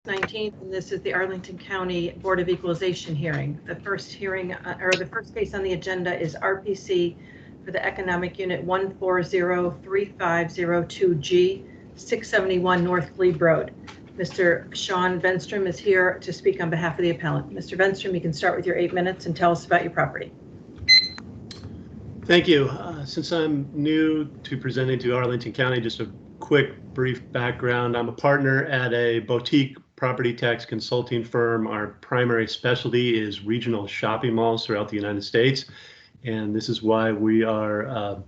19th, and this is the Arlington County Board of Equalization hearing. The first hearing, or the first case on the agenda is RPC for the Economic Unit 1403502G, 671 North Glebe Road. Mr. Sean Venstrom is here to speak on behalf of the appellant. Mr. Venstrom, you can start with your 8 minutes and tell us about your property. Thank you. Since I'm new to presenting to Arlington County, just a quick, brief background. I'm a partner at a boutique property tax consulting firm. Our primary specialty is regional shopping malls throughout the United States. And this is why we are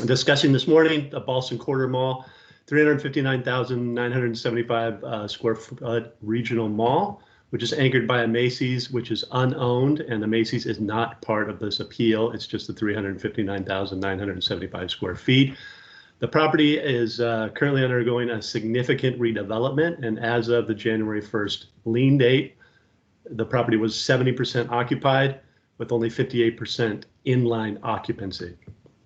discussing this morning the Ballston Quarter Mall, 359,975 square foot regional mall, which is anchored by a Macy's, which is unowned, and the Macy's is not part of this appeal. It's just the 359,975 square feet. The property is currently undergoing a significant redevelopment, and as of the January 1st lien date, the property was 70% occupied with only 58% inline occupancy.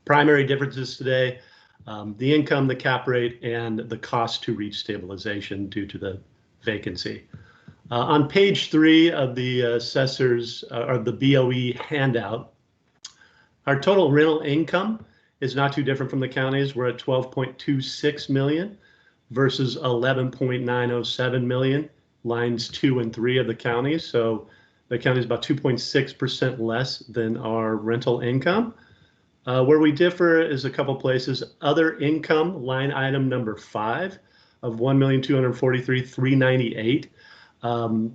Primary differences today, the income, the cap rate, and the cost to reach stabilization due to the vacancy. On page 3 of the assessors or the BOE handout, our total rental income is not too different from the counties. We're at 12.26 million versus 11.907 million, lines 2 and 3 of the counties. So the county is about 2.6% less than our rental income. Where we differ is a couple places. Other income, line item number 5 of 1,243,398.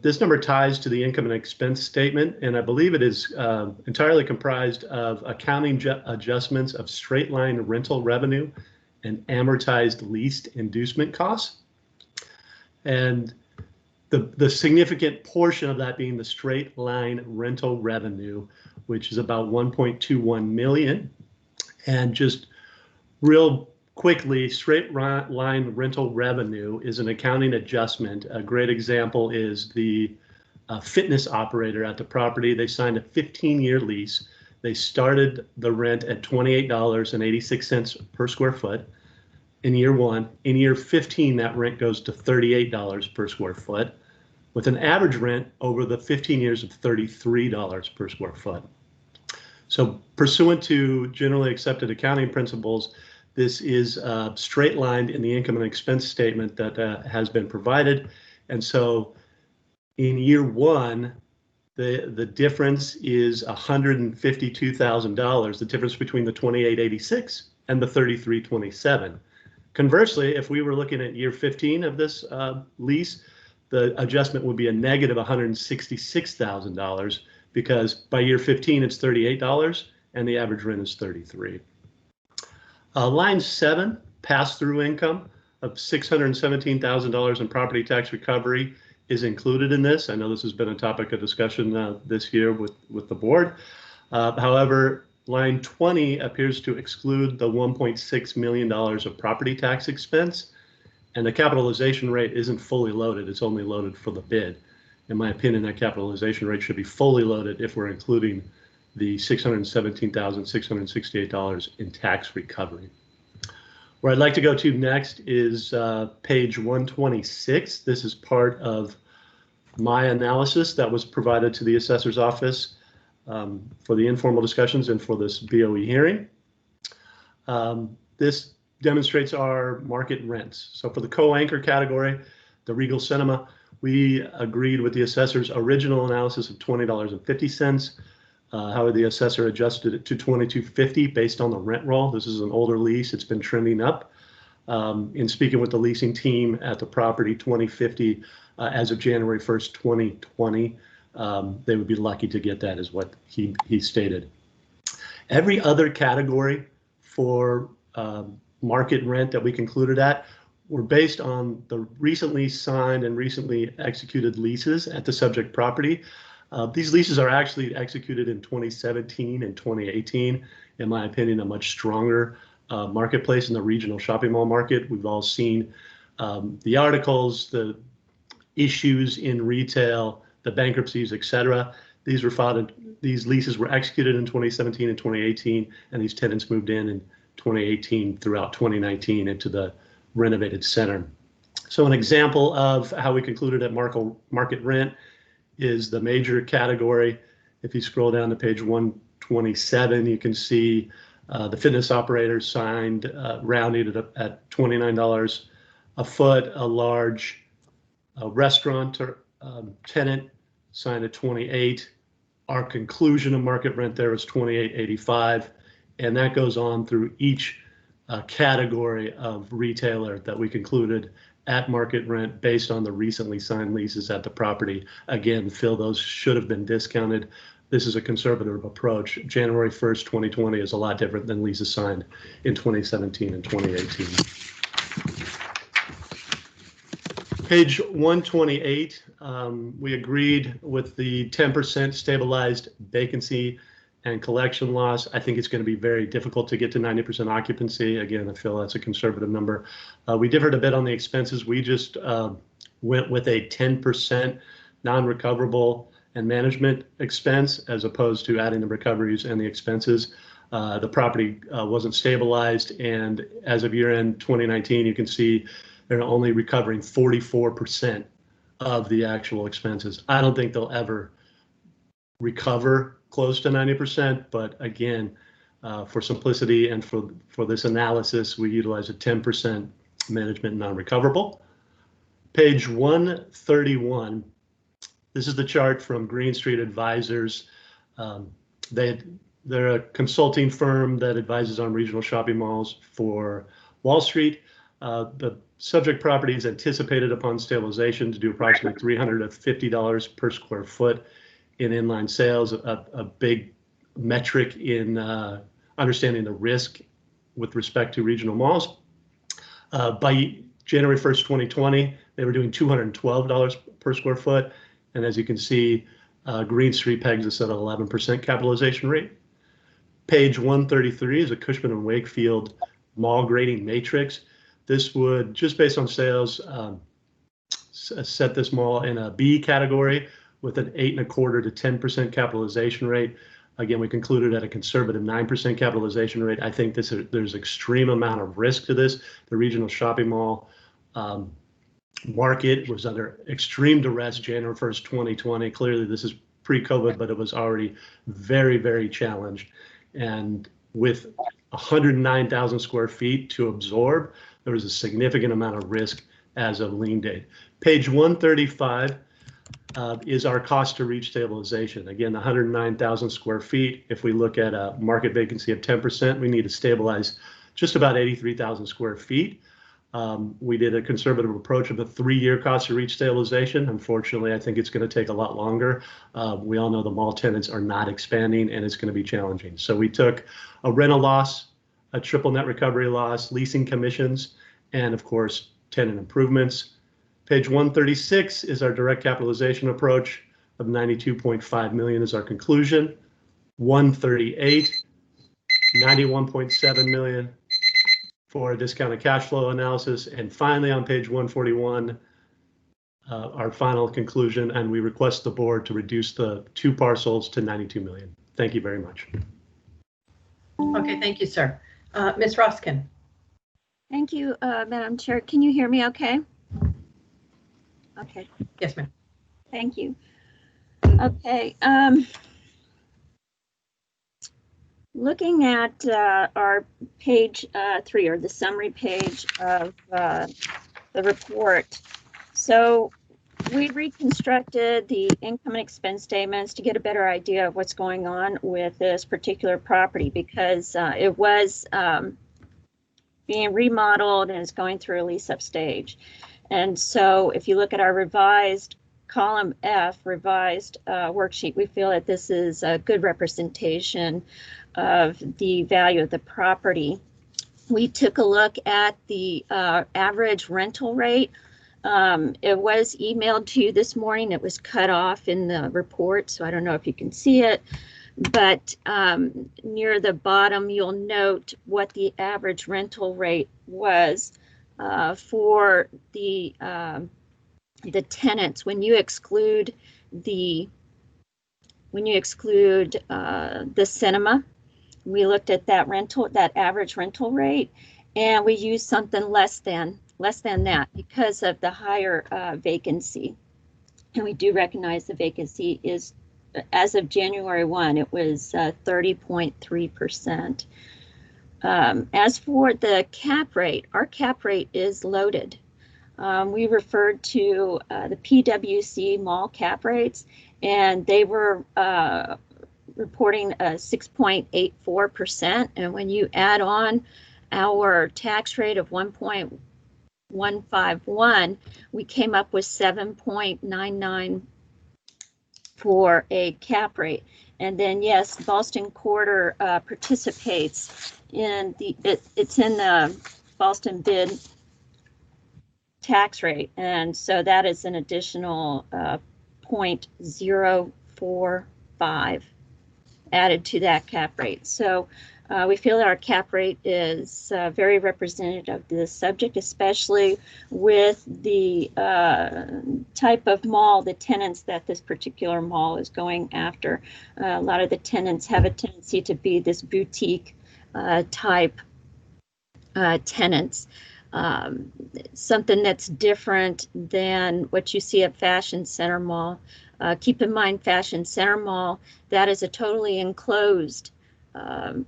This number ties to the income and expense statement, and I believe it is entirely comprised of accounting adjustments of straight line rental revenue and amortized leased inducement costs. And the significant portion of that being the straight line rental revenue, which is about 1.21 million. And just real quickly, straight line rental revenue is an accounting adjustment. A great example is the fitness operator at the property. They signed a 15-year lease. They started the rent at $28.86 per square foot in year 1. In year 15, that rent goes to $38 per square foot, with an average rent over the 15 years of $33 per square foot. So pursuant to generally accepted accounting principles, this is straight lined in the income and expense statement that has been provided. And so in year 1, the difference is $152,000, the difference between the 2886 and the 3327. Conversely, if we were looking at year 15 of this lease, the adjustment would be a negative $166,000 because by year 15 it's $38 and the average rent is $33. Line 7, pass-through income of $617,000 in property tax recovery is included in this. I know this has been a topic of discussion this year with the board. However, line 20 appears to exclude the $1.6 million of property tax expense, and the capitalization rate isn't fully loaded. It's only loaded for the bid. In my opinion, that capitalization rate should be fully loaded if we're including the $617,668 in tax recovery. Where I'd like to go to next is page 126. This is part of my analysis that was provided to the assessor's office for the informal discussions and for this BOE hearing. This demonstrates our market rents. So for the co-anchor category, the Regal Cinema, we agreed with the assessor's original analysis of $20.50. However, the assessor adjusted it to $22.50 based on the rent roll. This is an older lease. It's been trending up. In speaking with the leasing team at the property, $20.50 as of January 1st, 2020, they would be lucky to get that, is what he stated. Every other category for market rent that we concluded at were based on the recently signed and recently executed leases at the subject property. These leases are actually executed in 2017 and 2018. In my opinion, a much stronger marketplace in the regional shopping mall market. We've all seen the articles, the issues in retail, the bankruptcies, etc. These leases were executed in 2017 and 2018, and these tenants moved in 2018 throughout 2019 into the renovated center. So an example of how we concluded at market rent is the major category. If you scroll down to page 127, you can see the fitness operators signed, rounded at $29 a foot. A large restaurant or tenant signed at 28. Our conclusion of market rent there was 28.85, and that goes on through each category of retailer that we concluded at market rent based on the recently signed leases at the property. Again, Phil, those should have been discounted. This is a conservative approach. January 1st, 2020 is a lot different than leases signed in 2017 and 2018. Page 128, we agreed with the 10% stabilized vacancy and collection loss. I think it's going to be very difficult to get to 90% occupancy. Again, I feel that's a conservative number. We differed a bit on the expenses. We just went with a 10% non-recoverable and management expense as opposed to adding the recoveries and the expenses. The property wasn't stabilized, and as of year end 2019, you can see they're only recovering 44% of the actual expenses. I don't think they'll ever recover close to 90%, but again, for simplicity and for this analysis, we utilize a 10% management non-recoverable. Page 131, this is the chart from Green Street Advisors. They're a consulting firm that advises on regional shopping malls for Wall Street. The subject property is anticipated upon stabilization to do approximately $350 per square foot in inline sales, a big metric in understanding the risk with respect to regional malls. By January 1st, 2020, they were doing $212 per square foot. And as you can see, Green Street pegs us at an 11% capitalization rate. Page 133 is a Cushman and Wakefield mall grading matrix. This would, just based on sales, set this mall in a B category with an 8.25% to 10% capitalization rate. Again, we concluded at a conservative 9% capitalization rate. I think there's extreme amount of risk to this. The regional shopping mall market was under extreme duress January 1st, 2020. Clearly, this is pre-COVID, but it was already very, very challenged. And with 109,000 square feet to absorb, there was a significant amount of risk as of lien date. Page 135 is our cost to reach stabilization. Again, 109,000 square feet. If we look at a market vacancy of 10%, we need to stabilize just about 83,000 square feet. We did a conservative approach of a 3-year cost to reach stabilization. Unfortunately, I think it's going to take a lot longer. We all know the mall tenants are not expanding, and it's going to be challenging. So we took a rental loss, a triple net recovery loss, leasing commissions, and of course, tenant improvements. Page 136 is our direct capitalization approach of $92.5 million is our conclusion. 138, $91.7 million for a discounted cash flow analysis. And finally, on page 141, our final conclusion, and we request the board to reduce the 2 parcels to $92 million. Thank you very much. Okay, thank you, sir. Ms. Roskin. Thank you, Madam Chair. Can you hear me okay? Okay. Yes, ma'am. Thank you. Okay. Looking at our page 3, or the summary page of the report. So we reconstructed the income and expense statements to get a better idea of what's going on with this particular property, because it was being remodeled and is going through a lease-up stage. And so if you look at our revised column F, revised worksheet, we feel that this is a good representation of the value of the property. We took a look at the average rental rate. It was emailed to you this morning. It was cut off in the report, so I don't know if you can see it. But near the bottom, you'll note what the average rental rate was for the tenants when you exclude the cinema. We looked at that average rental rate, and we used something less than less than that because of the higher vacancy. And we do recognize the vacancy is, as of January 1, it was 30.3%. As for the cap rate, our cap rate is loaded. We referred to the PwC mall cap rates, and they were reporting a 6.84%. And when you add on our tax rate of 1.151, we came up with 7.99 for a cap rate. And then, yes, Boston Quarter participates in it's in the Boston bid tax rate. And so that is an additional 0.045 added to that cap rate. So we feel that our cap rate is very representative of the subject, especially with the type of mall, the tenants that this particular mall is going after. A lot of the tenants have a tendency to be this boutique type tenants. Something that's different than what you see at Fashion Center Mall. Keep in mind, Fashion Center Mall, that is a totally enclosed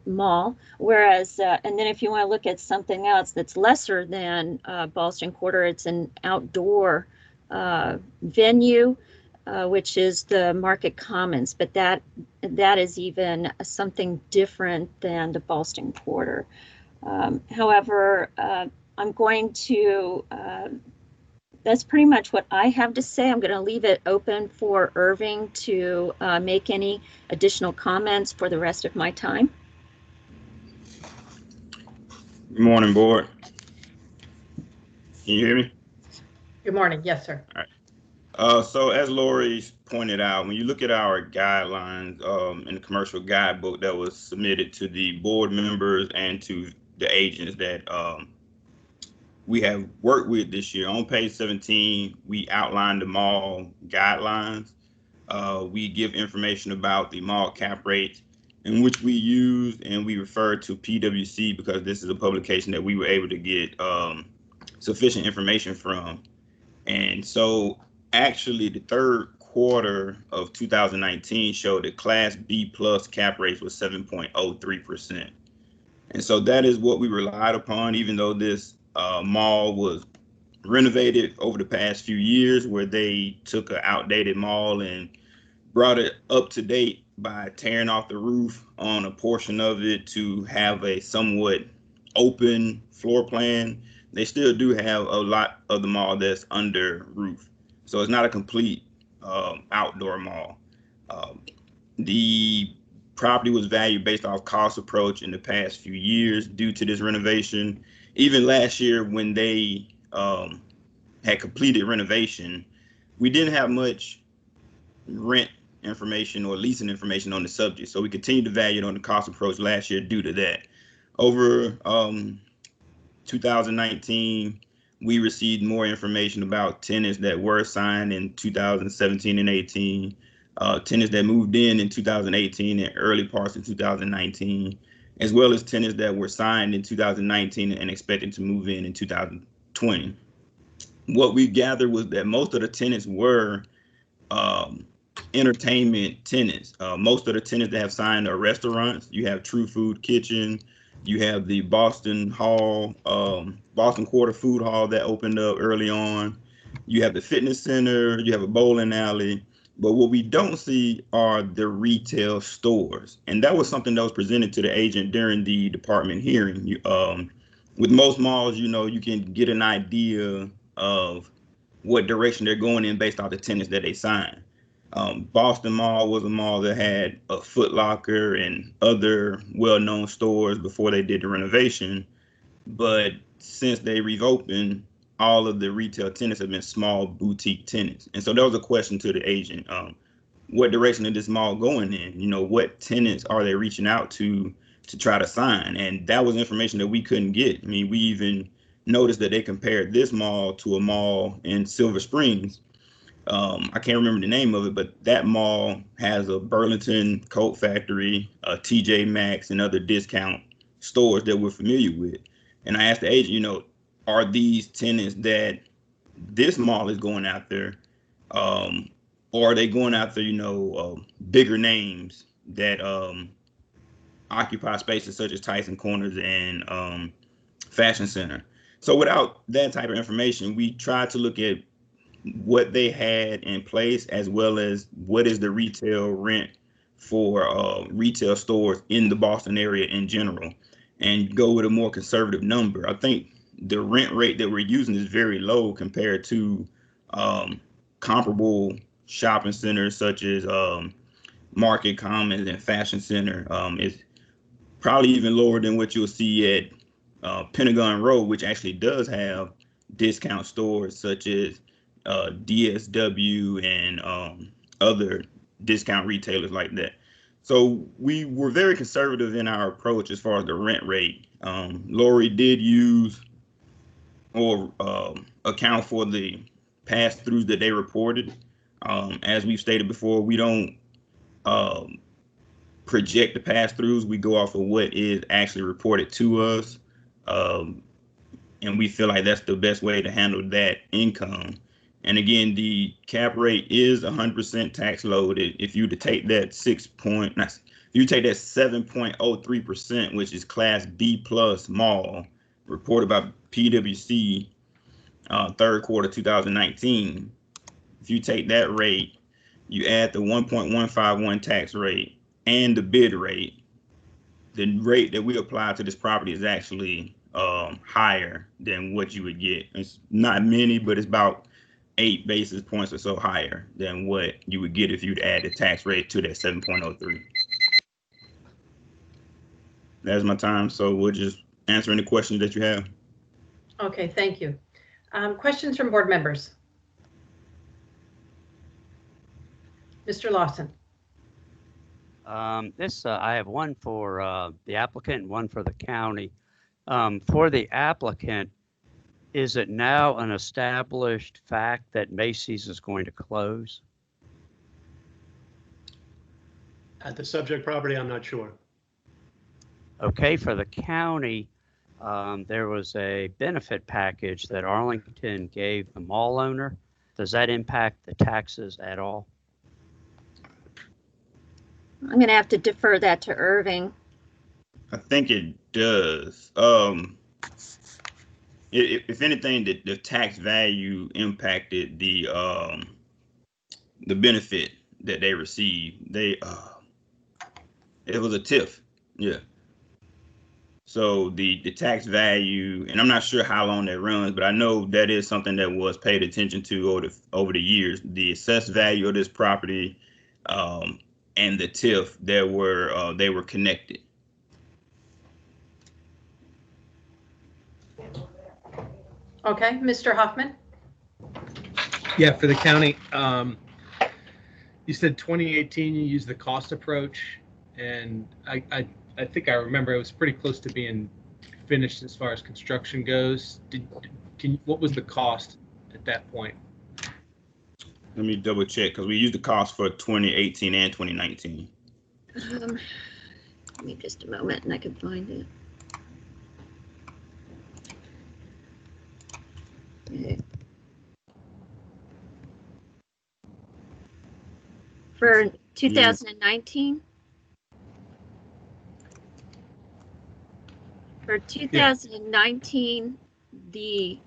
mall, whereas, and then if you want to look at something else that's lesser than Boston Quarter, it's an outdoor venue, which is the Market Commons, but that is even something different than the Boston Quarter. However, I'm going to, that's pretty much what I have to say. I'm going to leave it open for Irving to make any additional comments for the rest of my time. Good morning, board. Can you hear me? Good morning. Yes, sir. All right. So as Lori pointed out, when you look at our guidelines in the commercial guidebook that was submitted to the board members and to the agents that we have worked with this year, on page 17, we outline the mall guidelines. We give information about the mall cap rate in which we use, and we refer to PwC because this is a publication that we were able to get sufficient information from. And so actually the third quarter of 2019 showed that Class B plus cap rates was 7.03%. And so that is what we relied upon, even though this mall was renovated over the past few years, where they took an outdated mall and brought it up to date by tearing off the roof on a portion of it to have a somewhat open floor plan. They still do have a lot of the mall that's under roof. So it's not a complete outdoor mall. The property was valued based off cost approach in the past few years due to this renovation. Even last year when they had completed renovation, we didn't have much rent information or leasing information on the subject. So we continued to value it on the cost approach last year due to that. Over 2019, we received more information about tenants that were signed in 2017 and 18, tenants that moved in 2018 and early parts of 2019, as well as tenants that were signed in 2019 and expected to move in 2020. What we gathered was that most of the tenants were entertainment tenants. Most of the tenants that have signed are restaurants. You have True Food Kitchen, you have the Boston Hall, Boston Quarter Food Hall that opened up early on. You have the fitness center, you have a bowling alley. But what we don't see are the retail stores. And that was something that was presented to the agent during the department hearing. With most malls, you know, you can get an idea of what direction they're going in based off the tenants that they sign. Boston Mall was a mall that had a Foot Locker and other well-known stores before they did the renovation. But since they reopened, all of the retail tenants have been small boutique tenants. And so that was a question to the agent. What direction is this mall going in? You know, what tenants are they reaching out to try to sign? And that was information that we couldn't get. I mean, we even noticed that they compared this mall to a mall in Silver Springs. I can't remember the name of it, but that mall has a Burlington Coat Factory, a TJ Maxx, and other discount stores that we're familiar with. And I asked the agent, you know, are these tenants that this mall is going after, or are they going after, bigger names that occupy spaces such as Tyson Corners and Fashion Center? So without that type of information, we try to look at what they had in place, as well as what is the retail rent for retail stores in the Boston area in general, and go with a more conservative number. I think the rent rate that we're using is very low compared to comparable shopping centers such as Market Commons and Fashion Center. It's probably even lower than what you'll see at Pentagon Road, which actually does have discount stores such as DSW and other discount retailers like that. So we were very conservative in our approach as far as the rent rate. Lori did use or account for the pass-throughs that they reported. As we've stated before, we don't project the pass-throughs. We go off of what is actually reported to us. And we feel like that's the best way to handle that income. And again, the cap rate is 100% tax loaded. If you to take that 7.03%, which is Class B plus mall, reported by PwC, third quarter 2019. If you take that rate, you add the 1.151 tax rate and the bid rate, the rate that we apply to this property is actually higher than what you would get. It's not many, but it's about 8 basis points or so higher than what you would get if you'd add the tax rate to that 7.03. That's my time. So we'll just answer any questions that you have. Okay, thank you. Questions from board members? Mr. Lawson. I have one for the applicant and one for the county. For the applicant, is it now an established fact that Macy's is going to close? At the subject property, I'm not sure. Okay, for the county, there was a benefit package that Arlington gave the mall owner. Does that impact the taxes at all? I'm going to have to defer that to Irving. I think it does. If anything, the tax value impacted the benefit that they received. It was a TIF, yeah. So the tax value, and I'm not sure how long that runs, but I know that is something that was paid attention to over the years. The assessed value of this property and the TIF, they were connected. Okay, Mr. Hoffman. Yeah, for the county, you said 2018 you used the cost approach, and I think I remember it was pretty close to being finished as far as construction goes. What was the cost at that point? Let me double check, because we used the cost for 2018 and 2019. Give me just a moment and I can find it. Okay. For 2019? For 2019, the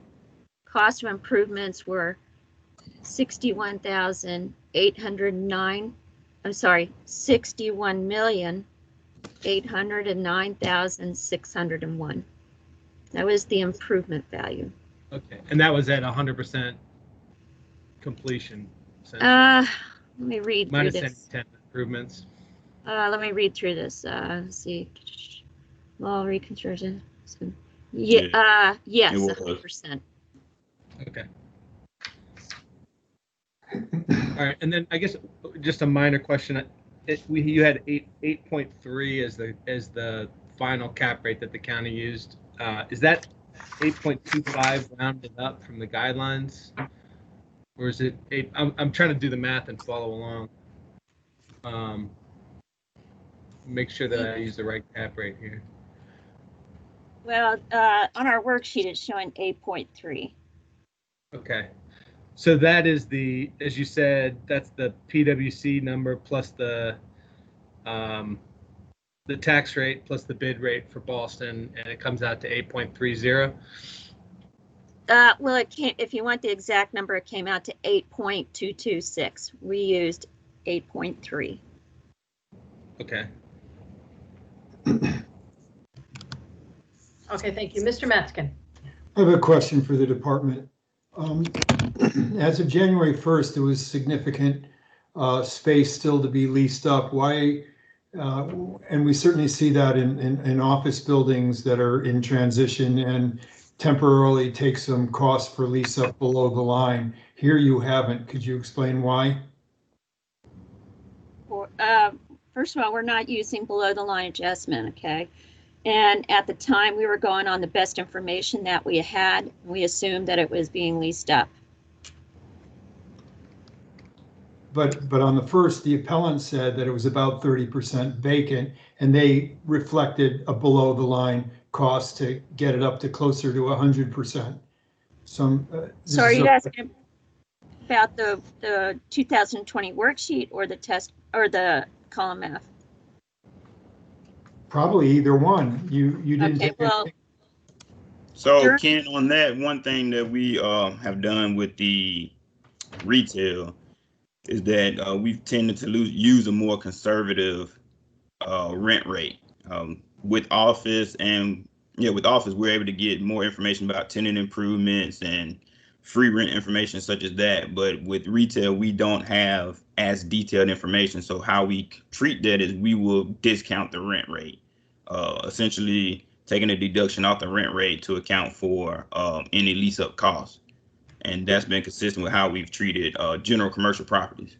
cost of improvements were $61,809,601. That was the improvement value. Okay, and that was at 100% completion. Let me read through minus this. 10 improvements. Let me read through this. Let's see. Well, reconstruction. Yes, 100%. Okay. All right, and then I guess just a minor question. You had 8.3 as the final cap rate that the county used. Is that 8.25 rounded up from the guidelines, or is it 8? I'm trying to do the math and follow along. Make sure that I use the right cap rate here. Well, on our worksheet, it's showing 8.3. Okay. So that is as you said, that's the PWC number plus the tax rate plus the bid rate for Boston, and it comes out to 8.30. Well, if you want the exact number, it came out to 8.226. We used 8.3. Okay. Okay, thank you. Mr. Metzgen. I have a question for the department. As of January 1st, there was significant space still to be leased up. Why? And we certainly see that in office buildings that are in transition and temporarily take some cost for lease up below the line. Here you haven't. Could you explain why? First of all, we're not using below the line adjustment, okay? And at the time, we were going on the best information that we had. We assumed that it was being leased up. But on the first, the appellant said that it was about 30% vacant, and they reflected a below the line cost to get it up to closer to 100%. So are you asking about the 2020 worksheet or the test or the column F? Probably either one. You didn't. Okay, well. So Ken, on that, one thing that we have done with the retail is that we've tended to use a more conservative rent rate. With office we're able to get more information about tenant improvements and free rent information such as that. But with retail, we don't have as detailed information. So how we treat that is we will discount the rent rate, essentially taking a deduction off the rent rate to account for any lease up costs. And that's been consistent with how we've treated general commercial properties.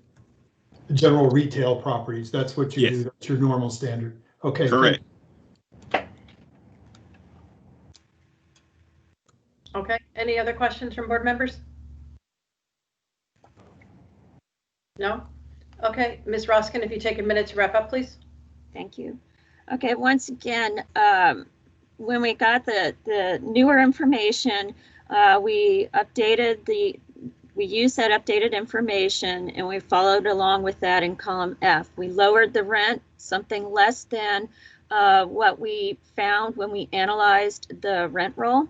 General retail properties, that's what you Yes. do, that's your normal standard. Okay. Correct. Okay, any other questions from board members? No? Okay, Ms. Roskin, if you take a minute to wrap up, please. Thank you. Okay, once again, when we got the newer information, we used that updated information and we followed along with that in column F. We lowered the rent, something less than what we found when we analyzed the rent roll.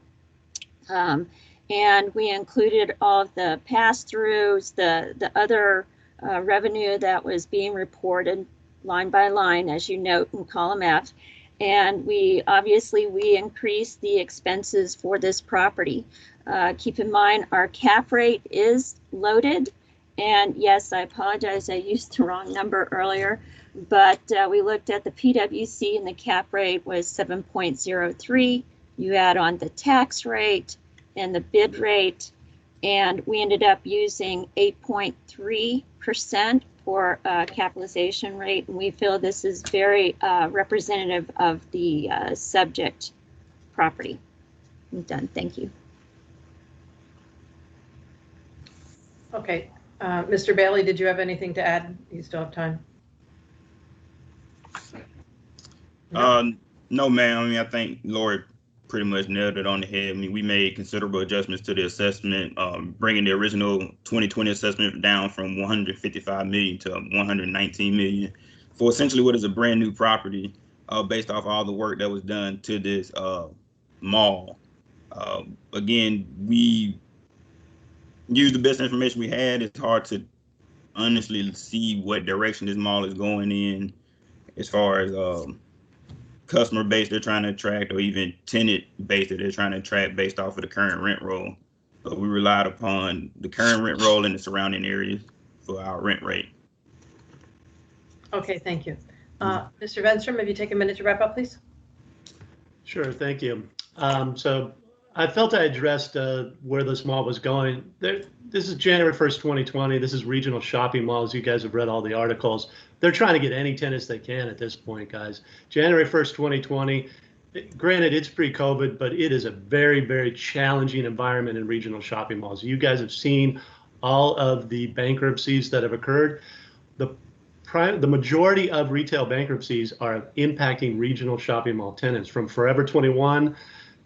And we included all of the pass-throughs, the other revenue that was being reported line by line, as you note in column F. And we increased the expenses for this property. Keep in mind, our cap rate is loaded. And yes, I apologize, I used the wrong number earlier, but we looked at the PWC and the cap rate was 7.03. You add on the tax rate and the bid rate, and we ended up using 8.3% for capitalization rate. And we feel this is very representative of the subject property. I'm done. Thank you. Okay, Mr. Bailey, did you have anything to add? You still have time. No, ma'am. I mean, I think Lori pretty much nailed it on the head. I mean, we made considerable adjustments to the assessment, bringing the original 2020 assessment down from 155 million to 119 million for essentially what is a brand new property, based off all the work that was done to this mall. Again, we used the best information we had. It's hard to honestly see what direction this mall is going in as far as customer base they're trying to attract, or even tenant base that they're trying to attract based off of the current rent roll. But we relied upon the current rent roll in the surrounding areas for our rent rate. Okay, thank you. Mr. Venstrom, if you take a minute to wrap up, please. Sure, thank you. So I felt I addressed where this mall was going. This is January 1st, 2020. This is regional shopping malls. You guys have read all the articles. They're trying to get any tenants they can at this point, guys. January 1st, 2020, granted it's pre-COVID, but it is a very, very challenging environment in regional shopping malls. You guys have seen all of the bankruptcies that have occurred. The majority of retail bankruptcies are impacting regional shopping mall tenants, from Forever 21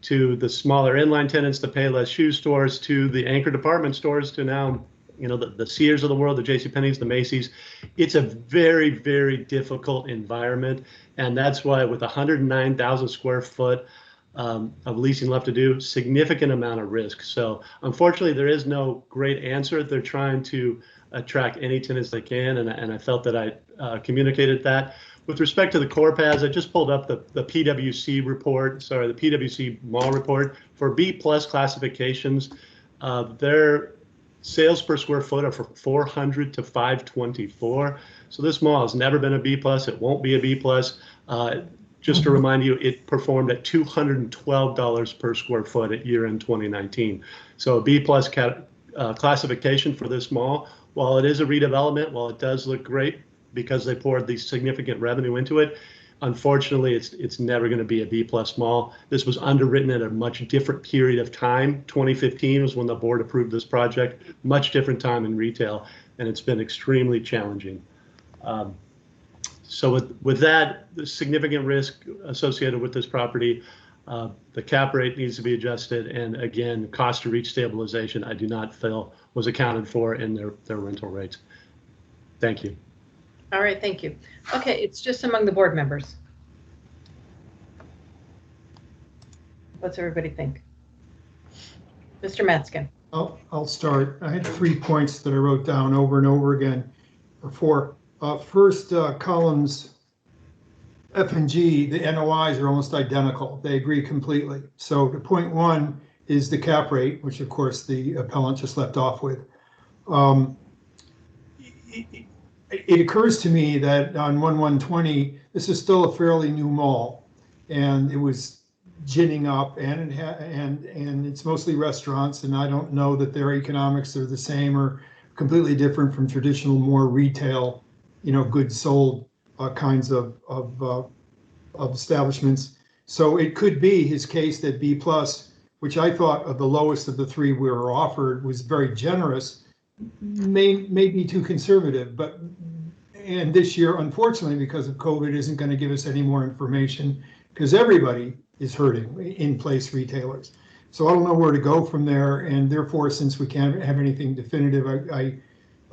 to the smaller inline tenants, the Payless shoe stores, to the anchor department stores, to now, the Sears of the world, the JCPenney's, the Macy's. It's a very, very difficult environment. And that's why with 109,000 square foot of leasing left to do, significant amount of risk. So unfortunately, there is no great answer. They're trying to attract any tenants they can. And I felt that I communicated that. With respect to the core pads, I just pulled up the PwC report, the PwC mall report for B+ classifications. Their sales per square foot are from 400 to 524. So this mall has never been a B+. It won't be a B+. Just to remind you, it performed at $212 per square foot at year-end 2019. So a B+ classification for this mall. While it is a redevelopment, while it does look great, because they poured the significant revenue into it, unfortunately, it's never going to be a B+ mall. This was underwritten at a much different period of time. 2015 was when the board approved this project, much different time in retail, and it's been extremely challenging. So with that, the significant risk associated with this property, the cap rate needs to be adjusted, and again, cost to reach stabilization, I do not feel was accounted for in their rental rates. Thank you. All right, thank you. Okay, it's just among the board members. What's everybody think? Mr. Matzkin. I'll start. I had 3 points that I wrote down over and over again, or 4. First, columns F and G, the NOIs are almost identical. They agree completely. So the point 1 is the cap rate, which of course the appellant just left off with. It occurs to me that on 1120, this is still a fairly new mall, and it was ginning up, and it's mostly restaurants, and I don't know that their economics are the same or completely different from traditional, more retail, goods sold kinds of establishments. So it could be his case that B+, which I thought of the lowest of the 3 we were offered, was very generous, may be too conservative, and this year, unfortunately, because of COVID, isn't going to give us any more information because everybody is hurting, in-place retailers. So I don't know where to go from there, and therefore, since we can't have anything definitive, I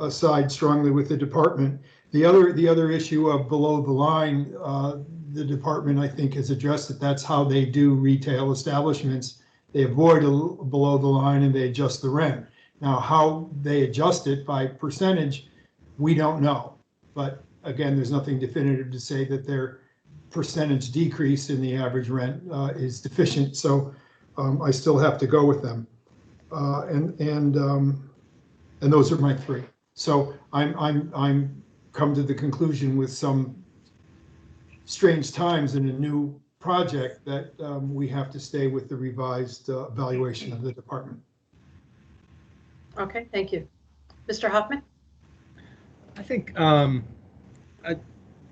side strongly with the department. The other issue of below the line, the department, I think, has addressed that that's how they do retail establishments. They avoid below the line and they adjust the rent. Now, how they adjust it by percentage, we don't know. But again, there's nothing definitive to say that their percentage decrease in the average rent is deficient. So I still have to go with them. And those are my 3. So I'm come to the conclusion with some strange times in a new project that we have to stay with the revised valuation of the department. Okay, thank you. Mr. Hoffman? I think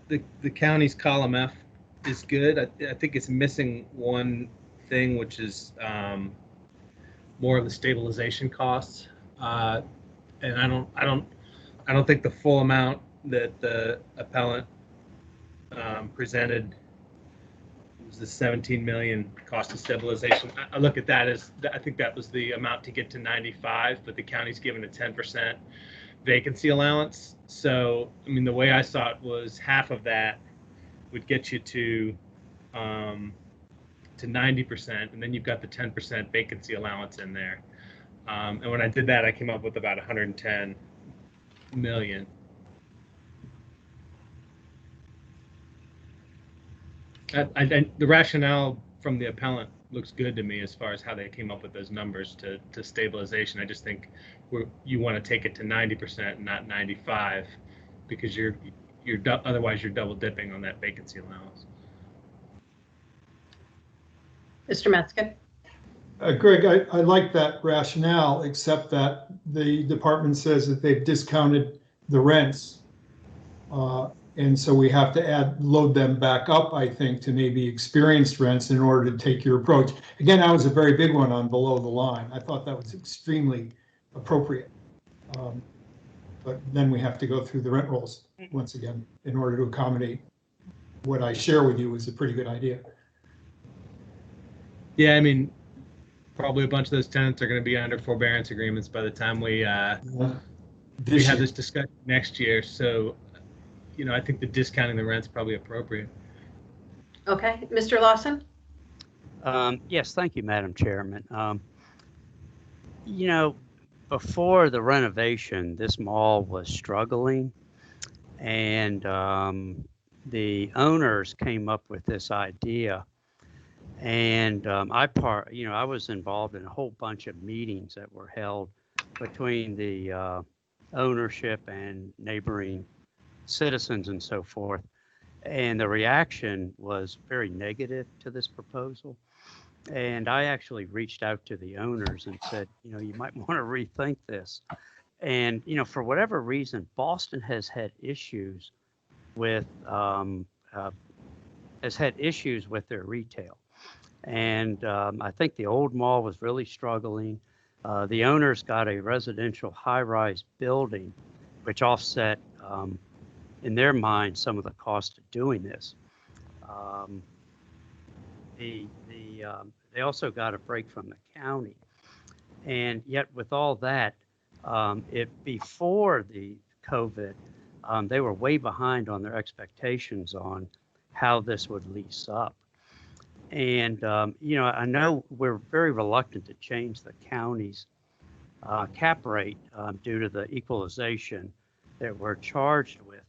the county's column F is good. I think it's missing one thing, which is more of the stabilization costs. And I don't think the full amount that the appellant presented was the 17 million cost of stabilization. I look at that as, I think that was the amount to get to 95, but the county's given a 10% vacancy allowance. So, I mean, the way I saw it was half of that would get you to 90%, and then you've got the 10% vacancy allowance in there. And when I did that, I came up with about 110 million. The rationale from the appellant looks good to me as far as how they came up with those numbers to stabilization. I just think you want to take it to 90% and not 95, because otherwise you're double dipping on that vacancy allowance. Mr. Metzger. Greg, I like that rationale, except that the department says that they've discounted the rents. And so we have to load them back up, I think, to maybe experienced rents in order to take your approach. Again, that was a very big one on below the line. I thought that was extremely appropriate. But then we have to go through the rent rolls once again in order to accommodate what I share with you is a pretty good idea. Yeah, I mean, probably a bunch of those tenants are going to be under forbearance agreements by the time we have year. this discussion next year. So, I think the discounting the rent's probably appropriate. Okay, Mr. Lawson? Yes, thank you, Madam Chairman. You know, before the renovation, this mall was struggling, and the owners came up with this idea. And I was involved in a whole bunch of meetings that were held between the ownership and neighboring citizens and so forth. And the reaction was very negative to this proposal. And I actually reached out to the owners and said, you might want to rethink this. And, for whatever reason, Boston with um, uh, has had issues with their retail. And I think the old mall was really struggling. The owners got a residential high-rise building, which offset, in their mind, some of the cost of doing this. They also got a break from the county, and yet with all that, before the COVID, they were way behind on their expectations on how this would lease up. And I know we're very reluctant to change the county's cap rate due to the equalization that we're charged with.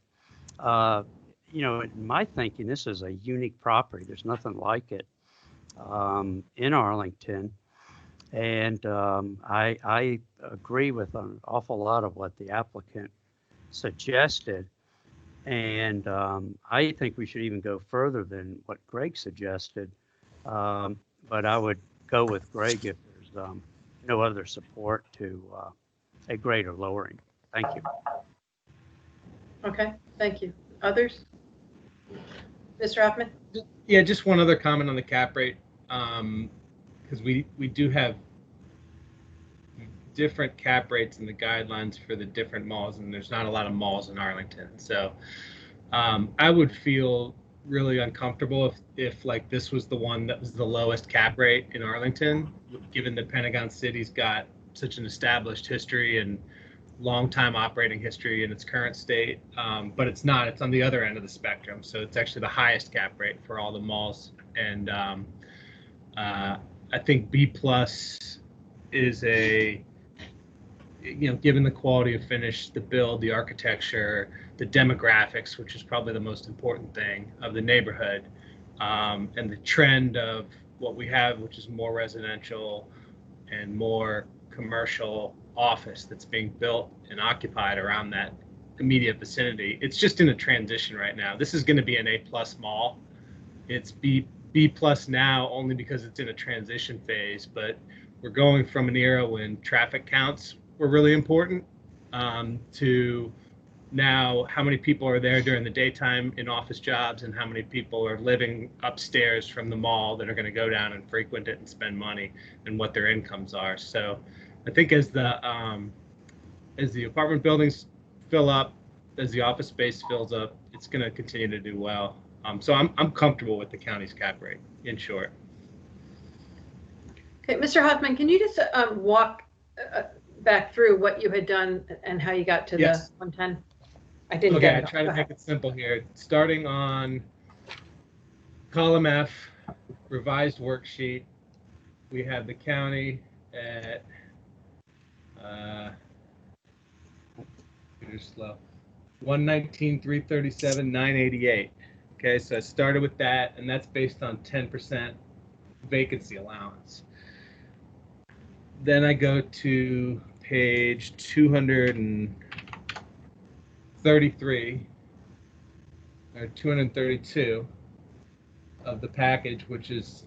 In my thinking, this is a unique property. There's nothing like it in Arlington. And I agree with an awful lot of what the applicant suggested. And I think we should even go further than what Greg suggested. But I would go with Greg if there's no other support to a greater lowering. Thank you. Okay, thank you. Others? Mr. Hoffman? Yeah, just one other comment on the cap rate, because we do have different cap rates in the guidelines for the different malls, and there's not a lot of malls in Arlington. So I would feel really uncomfortable if like this was the one that was the lowest cap rate in Arlington, given that Pentagon City's got such an established history and long time operating history in its current state. But it's not, it's on the other end of the spectrum. So it's actually the highest cap rate for all the malls. And I think B plus is given the quality of finish, the build, the architecture, the demographics, which is probably the most important thing of the neighborhood, and the trend of what we have, which is more residential and more commercial office that's being built and occupied around that immediate vicinity. It's just in a transition right now. This is going to be an A+ mall. It's B+ now only because it's in a transition phase, but we're going from an era when traffic counts were really important to now how many people are there during the daytime in office jobs and how many people are living upstairs from the mall that are going to go down and frequent it and spend money and what their incomes are. So I think as the apartment buildings fill up, as the office space fills up, it's going to continue to do well. So I'm comfortable with the county's cap rate, in short. Okay, Mr. Hoffman, can you just walk back through what you had done and how you got to Yes. the 110? I didn't Okay, get I it. try to make it simple here. Starting on column F, revised worksheet, we have the county at you're slow. 119, 337, 988. Okay, so I started with that, and that's based on 10% vacancy allowance. Then I go to page 233 or 232 of the package, which is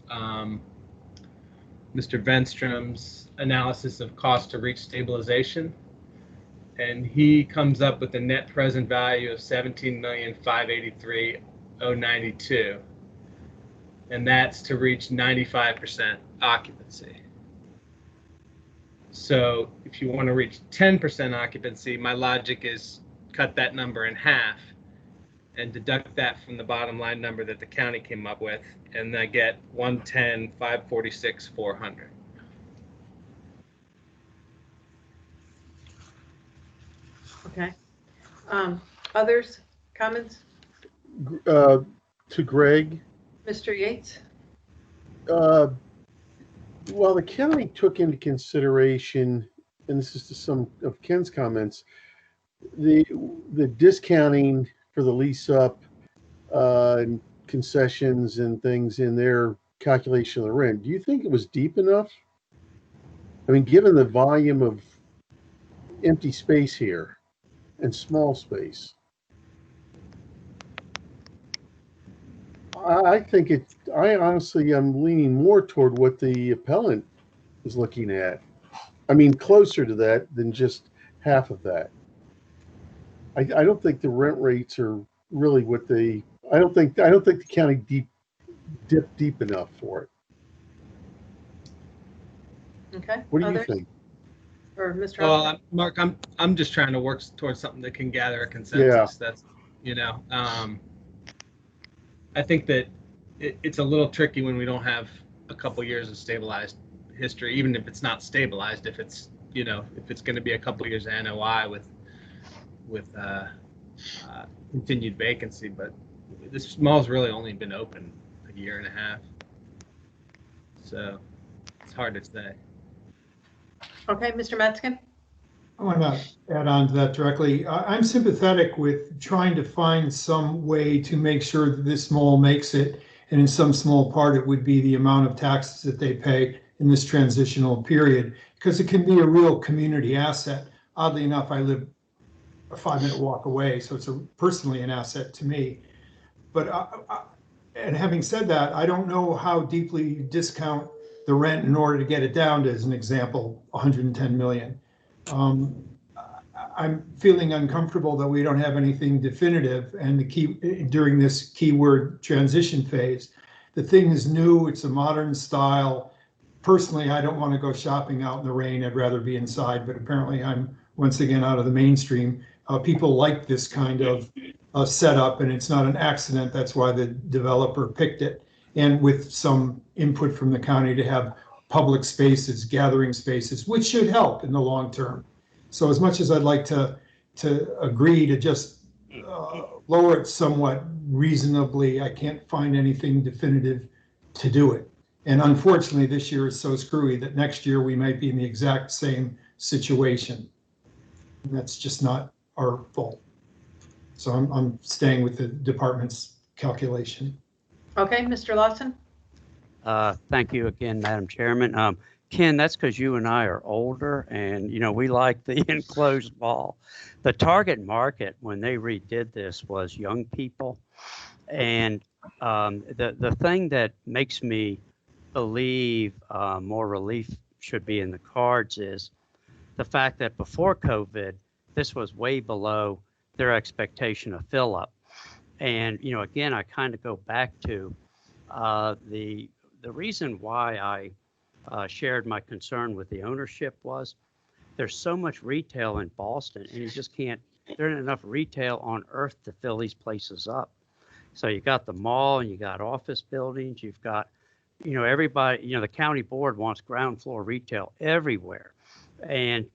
Mr. Venstrom's analysis of cost to reach stabilization. And he comes up with a net present value of $17,583,092. And that's to reach 95% occupancy. So if you want to reach 10% occupancy, my logic is cut that number in half and deduct that from the bottom line number that the county came up with, and I get 110, 546, 400. Okay. Others, comments? To Greg, Mr. Yates? while the county took into consideration, and this is to some of Ken's comments, the discounting for the lease up and concessions and things in their calculation of the rent, do you think it was deep enough? I mean, given the volume of empty space here and small space, I think it. I honestly am leaning more toward what the appellant is looking at. I mean, closer to that than just half of that. I don't think the rent rates are really what they. I don't think the county dipped deep enough for it. Okay. What do you Others? think? Or Mr. Well, Hoffman? Mark, I'm just trying to work towards something that can gather a consensus. Yeah. That's, I think that it's a little tricky when we don't have a couple years of stabilized history, even if it's not stabilized, if it's going to be a couple years of NOI with continued vacancy. But this mall's really only been open a year and a half, so it's hard to say. Okay, Mr. Metzgen? I want to add on to that directly. I'm sympathetic with trying to find some way to make sure that this mall makes it, and in some small part, it would be the amount of taxes that they pay in this transitional period, because it can be a real community asset. Oddly enough, I live a 5-minute walk away, so it's personally an asset to me. But and having said that, I don't know how deeply you discount the rent in order to get it down to, as an example, 110 million. I'm feeling uncomfortable that we don't have anything definitive, and the key during this keyword transition phase. The thing is new, it's a modern style. Personally, I don't want to go shopping out in the rain. I'd rather be inside, but apparently I'm once again out of the mainstream. People like this kind of setup, and it's not an accident. That's why the developer picked it, and with some input from the county to have public spaces, gathering spaces, which should help in the long term. So as much as I'd like to agree to just lower it somewhat reasonably, I can't find anything definitive to do it. And unfortunately, this year is so screwy that next year we might be in the exact same situation. And that's just not our fault. So I'm staying with the department's calculation. Okay, Mr. Lawson? Thank you again, Madam Chairman. Ken, that's because you and I are older, and we like the enclosed mall. The target market when they redid this was young people, and the thing that makes me believe more relief should be in the cards is the fact that before COVID, this was way below their expectation of fill up. And again, I kind of go back to the reason why I shared my concern with the ownership was there's so much retail in Boston, and you just can't, there isn't enough retail on earth to fill these places up. So you got the mall, and you got office buildings, you've got, everybody, the county board wants ground floor retail everywhere. And,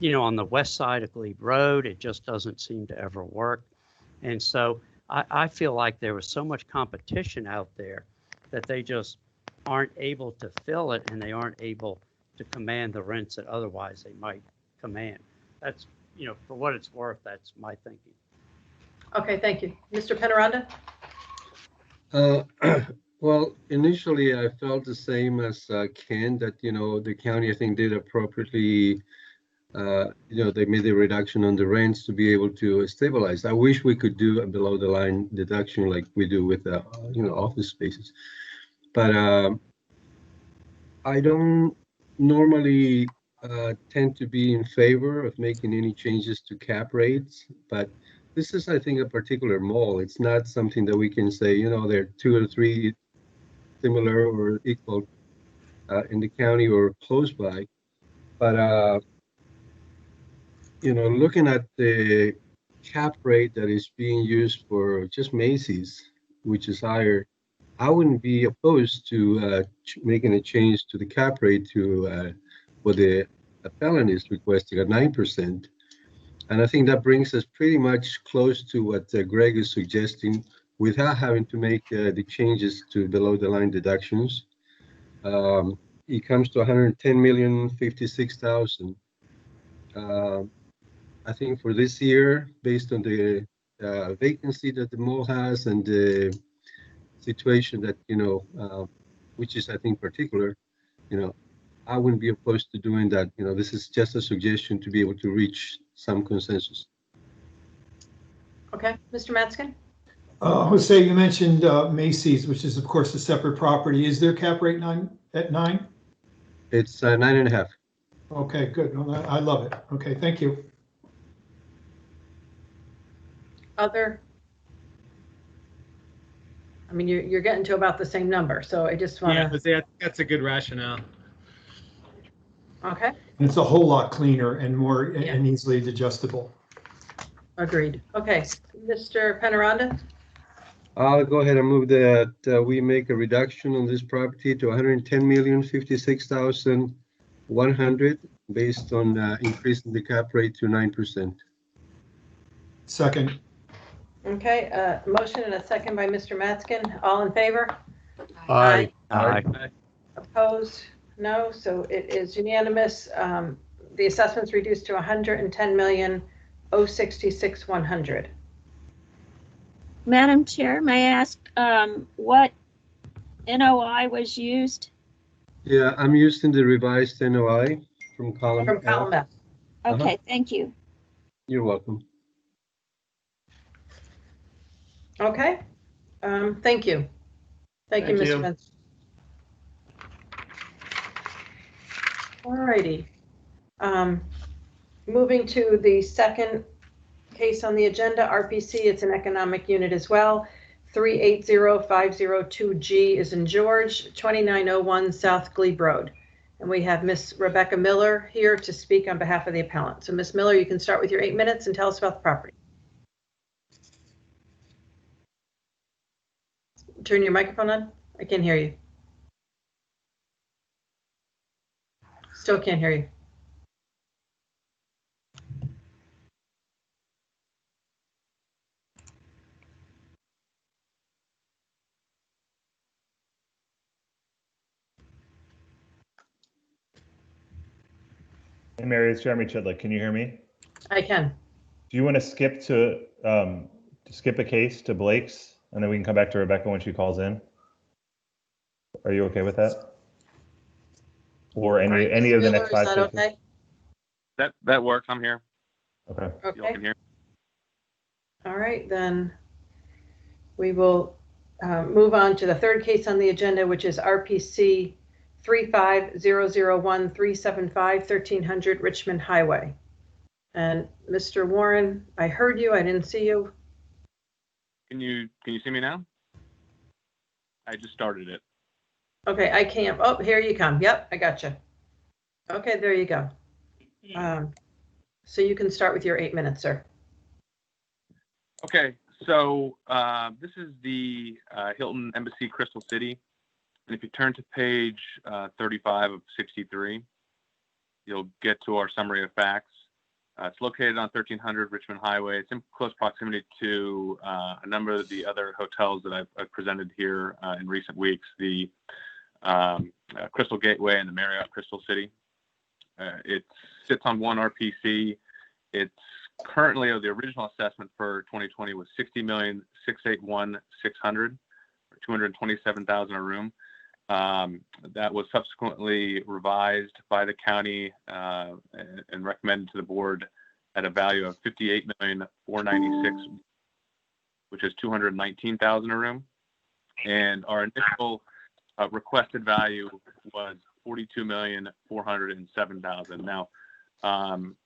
on the west side of Glebe Road, it just doesn't seem to ever work. And so I feel like there was so much competition out there that they just aren't able to fill it, and they aren't able to command the rents that otherwise they might command. That's, for what it's worth, that's my thinking. Okay, thank you. Mr. Penaranda? Well, initially I felt the same as Ken, that, the county, I think, did appropriately, they made a reduction on the rents to be able to stabilize. I wish we could do a below the line deduction like we do with, office spaces. But I don't normally tend to be in favor of making any changes to cap rates, but this is, I think, a particular mall. It's not something that we can say, there are 2 or 3 similar or equal in the county or close by. But, looking at the cap rate that is being used for just Macy's, which is higher, I wouldn't be opposed to making a change to the cap rate to what the appellant is requesting at 9%. And I think that brings us pretty much close to what Greg is suggesting without having to make the changes to below the line deductions. It comes to 110,056,000. I think for this year, based on the vacancy that the mall has and the situation that, which is, I think, particular, I wouldn't be opposed to doing that. This is just a suggestion to be able to reach some consensus. Okay, Mr. Matzkin? Jose, you mentioned Macy's, which is of course a separate property. Is their cap rate 9 at 9? It's 9.5. Okay, good. Well, I love it. Okay, thank you. Other? I mean, you're getting to about the same number, so I just want Yeah, to. Jose, I think that's a good rationale. Okay, And it's a whole lot cleaner and more Yeah. and easily adjustable. agreed. Okay, Mr. Penaranda? I'll go ahead and move that we make a reduction on this property to 110,056,100 based on increasing the cap rate to 9%. Second. Okay, motion and a second by Mr. Matzkin. All in favor? Aye. Aye. Opposed? No, so it is unanimous. The assessment's reduced to 110,066,100. Madam Chair, may I ask what NOI was used? Yeah, I'm using the revised NOI from column From column F. Okay, thank you. You're welcome. Okay, thank you. Thank you, Thank you. Mr. Vince. All righty. Moving to the second case on the agenda, RPC, it's an economic unit as well. 380502G is in George, 2901 South Glebe Road. And we have Miss Rebecca Miller here to speak on behalf of the appellant. So Miss Miller, you can start with your 8 minutes and tell us about the property. Turn your microphone on. I can't hear you. Still can't hear you. Hey Mary, it's Jeremy Chidlick. Can you hear me? I can. Do you want to skip a case to Blake's, and then we can come back to Rebecca when she calls in? Are you okay with that? Or any of the next Miller, 5 is that cases? okay? That works. I'm here. Okay. Y'all Okay. can hear. All right, then we will move on to the third case on the agenda, which is RPC 35001375 1300 Richmond Highway. And Mr. Warren, I heard you. I didn't see you. Can you see me now? I just started it. Okay, I can't. Oh, here you come. Yep, I got you. Okay, there you go. So you can start with your 8 minutes, sir. Okay, so this is the Hilton Embassy Crystal City. And if you turn to page 35 of 63, you'll get to our summary of facts. It's located on 1300 Richmond Highway. It's in close proximity to a number of the other hotels that I've presented here in recent weeks, the Crystal Gateway and the Marriott Crystal City. It sits on one RPC. It's currently, the original assessment for 2020 was $60,681,600, or $227,000 a room. That was subsequently revised by the county and recommended to the board at a value of $58,496,000, which is $219,000 a room. And our initial requested value was $42,407,000. Now,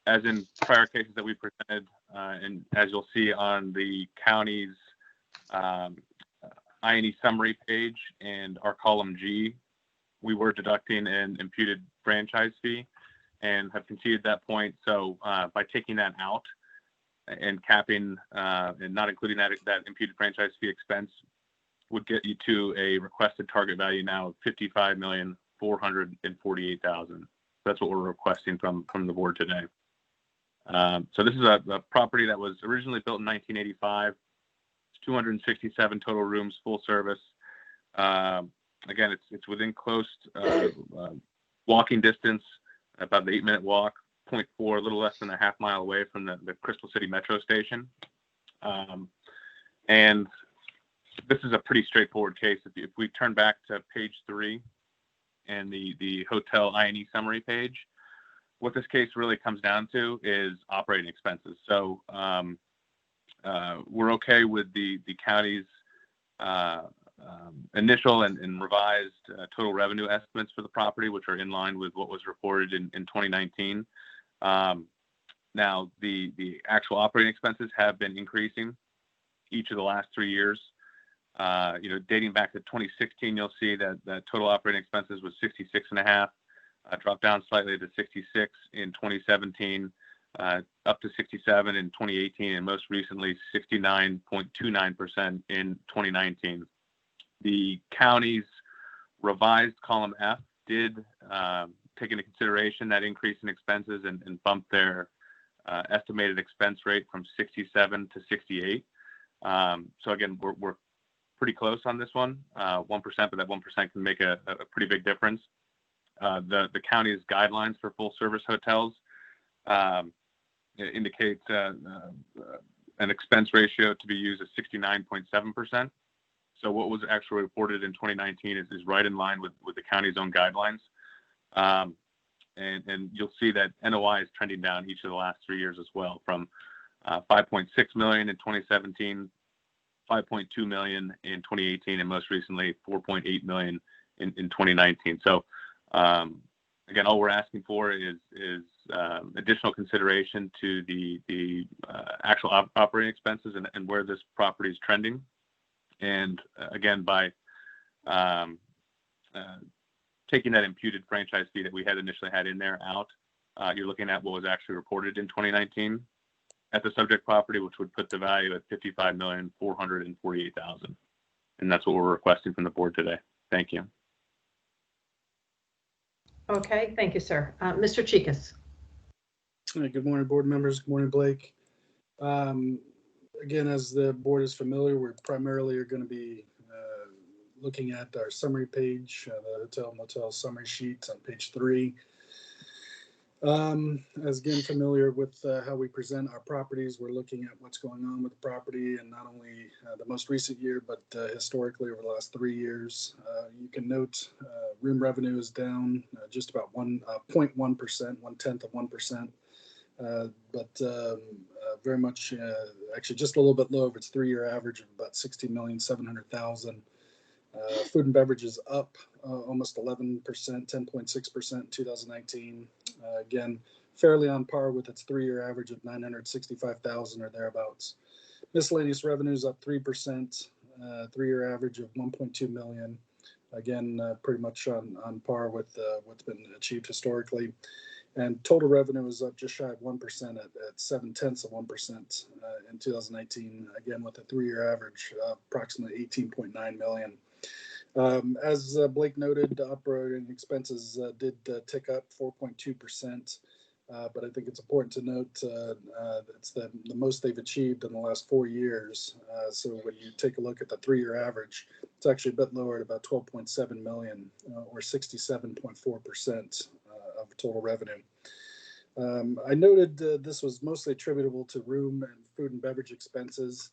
as in prior cases that we presented, and as you'll see on the county's I&E summary page and our column G, we were deducting an imputed franchise fee and have conceded that point. So by taking that out, and capping and not including that imputed franchise fee expense would get you to a requested target value now of $55,448,000. That's what we're requesting from the board today. So this is a property that was originally built in 1985. It's 267 total rooms, full service. Again, it's within close walking distance, about an 8-minute walk, 0.4, a little less than a half mile away from the Crystal City Metro Station. And this is a pretty straightforward case. If we turn back to page 3 and the hotel I&E summary page, what this case really comes down to is operating expenses. So we're okay with the county's initial and revised total revenue estimates for the property, which are in line with what was reported in 2019. Now, the actual operating expenses have been increasing each of the last 3 years. Dating back to 2016, you'll see that total operating expenses was 66.5, dropped down slightly to 66 in 2017, up to 67 in 2018, and most recently 69.29% in 2019. The county's revised column F did take into consideration that increase in expenses and bump their estimated expense rate from 67 to 68. So again, we're pretty close on this one, 1%, but that 1% can make a pretty big difference. The county's guidelines for full service hotels indicate an expense ratio to be used at 69.7%. So what was actually reported in 2019 is right in line with the county's own guidelines. And you'll see that NOI is trending down each of the last 3 years as well, from $5.6 million in 2017, $5.2 million in 2018, and most recently $4.8 million in 2019. So again, all we're asking for is additional consideration to the actual operating expenses and where this property is trending. And again, by taking that imputed franchise fee that we had initially had in there out, you're looking at what was actually reported in 2019 at the subject property, which would put the value at $55,448,000. And that's what we're requesting from the board today. Thank you. Okay, thank you, sir. Mr. Chikas. Good morning, board members. Good morning, Blake. Again, as the board is familiar, we're primarily going to be looking at our summary page, the hotel motel summary sheet on page 3. As again familiar with how we present our properties, we're looking at what's going on with the property, and not only the most recent year, but historically over the last 3 years. You can note room revenue is down just about 0.1%, 1/10 of 1%. But very much, actually just a little bit low over its 3-year average of about $60,700,000. Food and beverage is up almost 11%, 10.6% in 2019. Again, fairly on par with its 3-year average of $965,000 or thereabouts. Miscellaneous revenues up 3%, 3-year average of $1.2 million. Again, pretty much on par with what's been achieved historically. And total revenue is up just shy of 1% at 0.7% of 1% in 2019, again with a 3-year average of approximately $18.9 million. As Blake noted, operating expenses did tick up 4.2%, but I think it's important to note it's the most they've achieved in the last 4 years. So when you take a look at the 3-year average, it's actually a bit lower at about $12.7 million or 67.4% of total revenue. I noted this was mostly attributable to room and food and beverage expenses.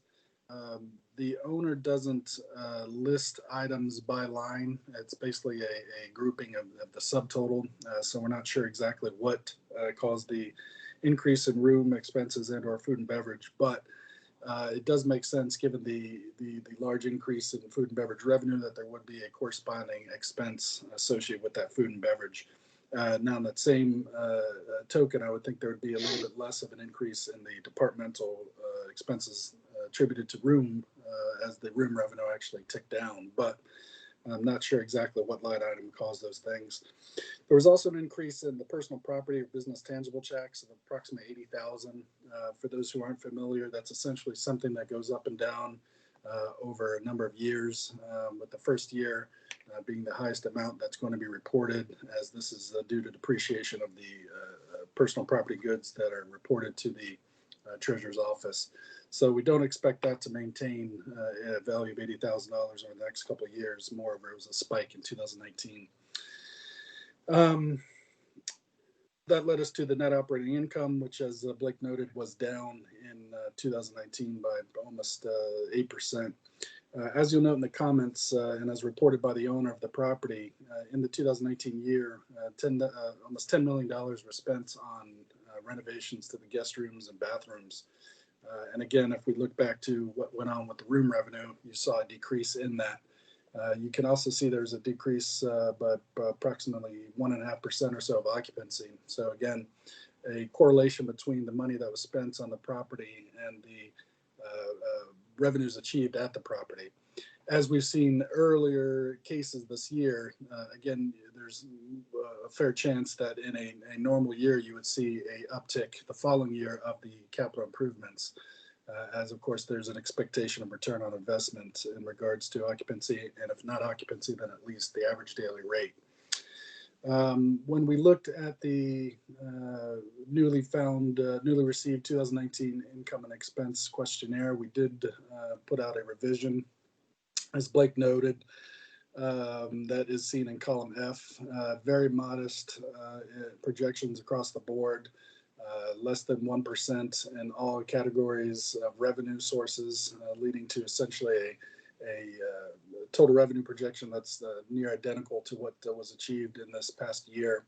The owner doesn't list items by line. It's basically a grouping of the subtotal, so we're not sure exactly what caused the increase in room expenses and or food and beverage, but it does make sense given the large increase in food and beverage revenue that there would be a corresponding expense associated with that food and beverage. Now, on that same token, I would think there would be a little bit less of an increase in the departmental expenses attributed to room as the room revenue actually ticked down. But I'm not sure exactly what line item caused those things. There was also an increase in the personal property or business tangible checks of approximately 80,000. For those who aren't familiar, that's essentially something that goes up and down over a number of years, with the first year being the highest amount that's going to be reported, as this is due to depreciation of the personal property goods that are reported to the Treasurer's Office. So we don't expect that to maintain a value of $80,000 over the next couple of years. Moreover, it was a spike in 2019. That led us to the net operating income, which, as Blake noted, was down in 2019 by almost 8%. As you'll note in the comments, and as reported by the owner of the property, in the 2019 year, almost $10 million were spent on renovations to the guest rooms and bathrooms. And again, if we look back to what went on with the room revenue, you saw a decrease in that. You can also see there's a decrease by approximately 1.5% or so of occupancy. So again, a correlation between the money that was spent on the property and the revenues achieved at the property. As we've seen earlier cases this year, again, there's a fair chance that in a normal year, you would see a uptick the following year of the capital improvements. As of course, there's an expectation of return on investment in regards to occupancy, and if not occupancy, then at least the average daily rate. When we looked at the newly received 2019 income and expense questionnaire, we did put out a revision, as Blake noted, that is seen in column F. Very modest projections across the board. Less than 1% in all categories of revenue sources, leading to essentially a total revenue projection that's near identical to what was achieved in this past year.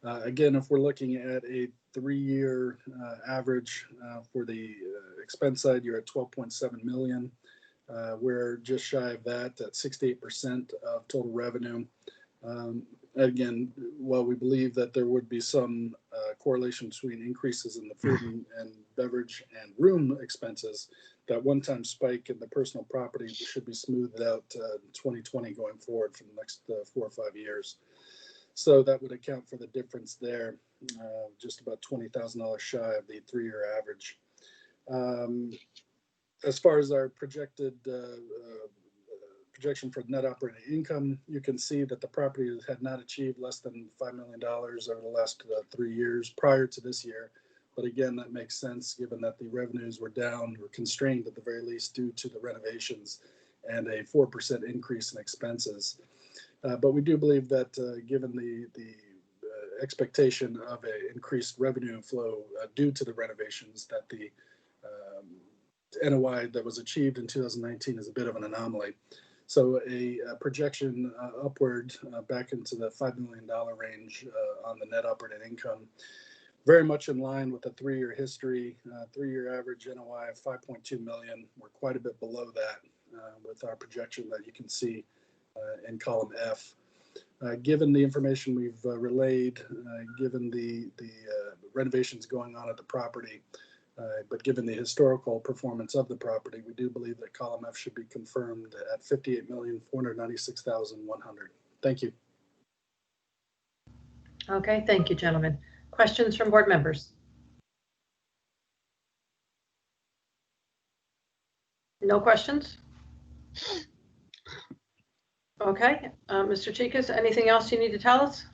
Again, if we're looking at a 3-year average for the expense side, you're at 12.7 million. We're just shy of that at 68% of total revenue. Again, while we believe that there would be some correlation between increases in the food and beverage and room expenses, that one-time spike in the personal property should be smoothed out in 2020 going forward for the next 4 or 5 years. So that would account for the difference there, just about $20,000 shy of the 3-year average. As far as our projection for net operating income, you can see that the property had not achieved less than $5 million over the last 3 years prior to this year. But again, that makes sense given that the revenues were down, or constrained at the very least, due to the renovations and a 4% increase in expenses. But we do believe that given the expectation of an increased revenue flow due to the renovations, that the NOI that was achieved in 2019 is a bit of an anomaly. So a projection upward back into the $5 million range on the net operating income, very much in line with the 3-year history, 3-year average NOI of 5.2 million. We're quite a bit below that with our projection that you can see in column F. Given the information we've relayed, given the renovations going on at the property, but given the historical performance of the property, we do believe that column F should be confirmed at 58,496,100. Thank you. Okay, thank you, gentlemen. Questions from board members? No questions? Okay, Mr. Chikas, anything else you need to tell us?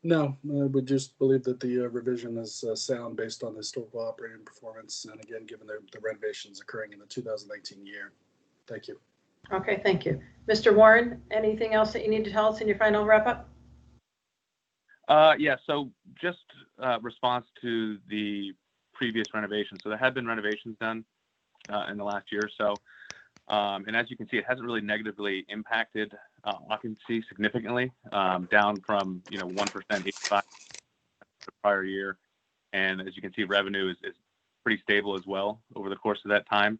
No, we just believe that the revision is sound based on the historical operating performance, and again, given the renovations occurring in the 2019 year. Thank you. Okay, thank you. Mr. Warren, anything else that you need to tell us in your final wrap-up? Yeah, so just response to the previous renovations. So there have been renovations done in the last year or so. And as you can see, it hasn't really negatively impacted occupancy significantly, down from 1%, 85 the prior year. And as you can see, revenue is pretty stable as well over the course of that time.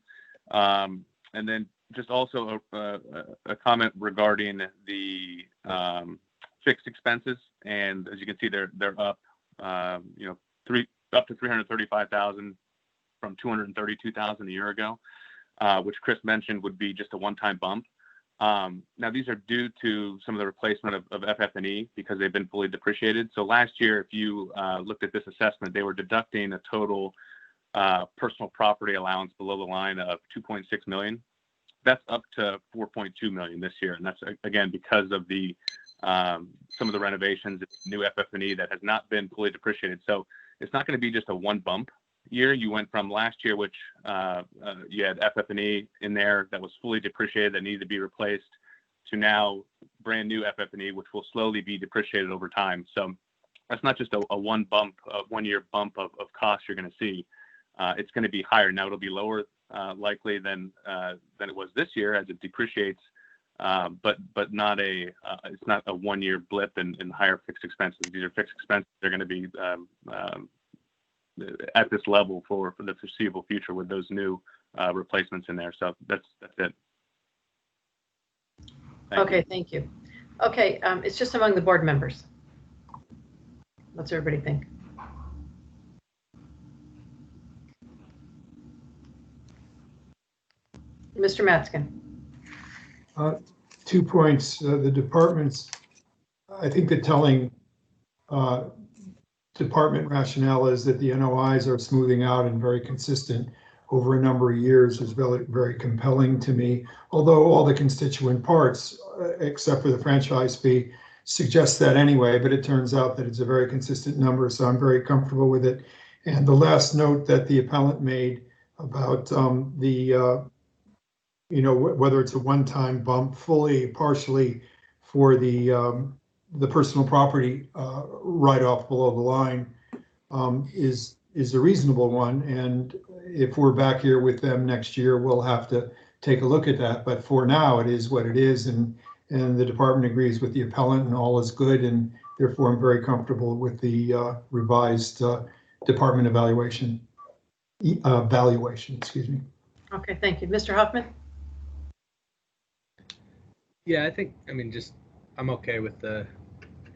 And then just also a comment regarding the fixed expenses. And as you can see, they're up, up to 335,000 from 232,000 a year ago, which Chris mentioned would be just a one-time bump. Now, these are due to some of the replacement of FF&E because they've been fully depreciated. So last year, if you looked at this assessment, they were deducting a total personal property allowance below the line of 2.6 million. That's up to 4.2 million this year, and that's again because of the some of the renovations, new FF&E that has not been fully depreciated. So it's not going to be just a one bump year. You went from last year, which you had FF&E in there that was fully depreciated that needed to be replaced, to now brand new FF&E, which will slowly be depreciated over time. So that's not just a one year bump of cost you're going to see. It's going to be higher. Now it'll be lower likely than it was this year as it depreciates, but not it's not a 1 year blip in higher fixed expenses. These are fixed expenses. They're going to be at this level for the foreseeable future with those new replacements in there. So that's it. Thank you. Okay, it's just among the board members. What's everybody think? Mr. Matzkin. 2 points. The departments, I think the telling department rationale is that the NOIs are smoothing out and very consistent over a number of years is very, very compelling to me. Although all the constituent parts, except for the franchise fee, suggest that anyway, but it turns out that it's a very consistent number, so I'm very comfortable with it. And the last note that the appellant made about whether it's a one-time bump, fully, partially for the personal property write-off below the line is a reasonable one. And if we're back here with them next year, we'll have to take a look at that. But for now, it is what it is, and the department agrees with the appellant, and all is good. And therefore, I'm very comfortable with the revised department valuation. Excuse me. Okay, thank you, Mr. Huffman. Yeah, I'm okay with the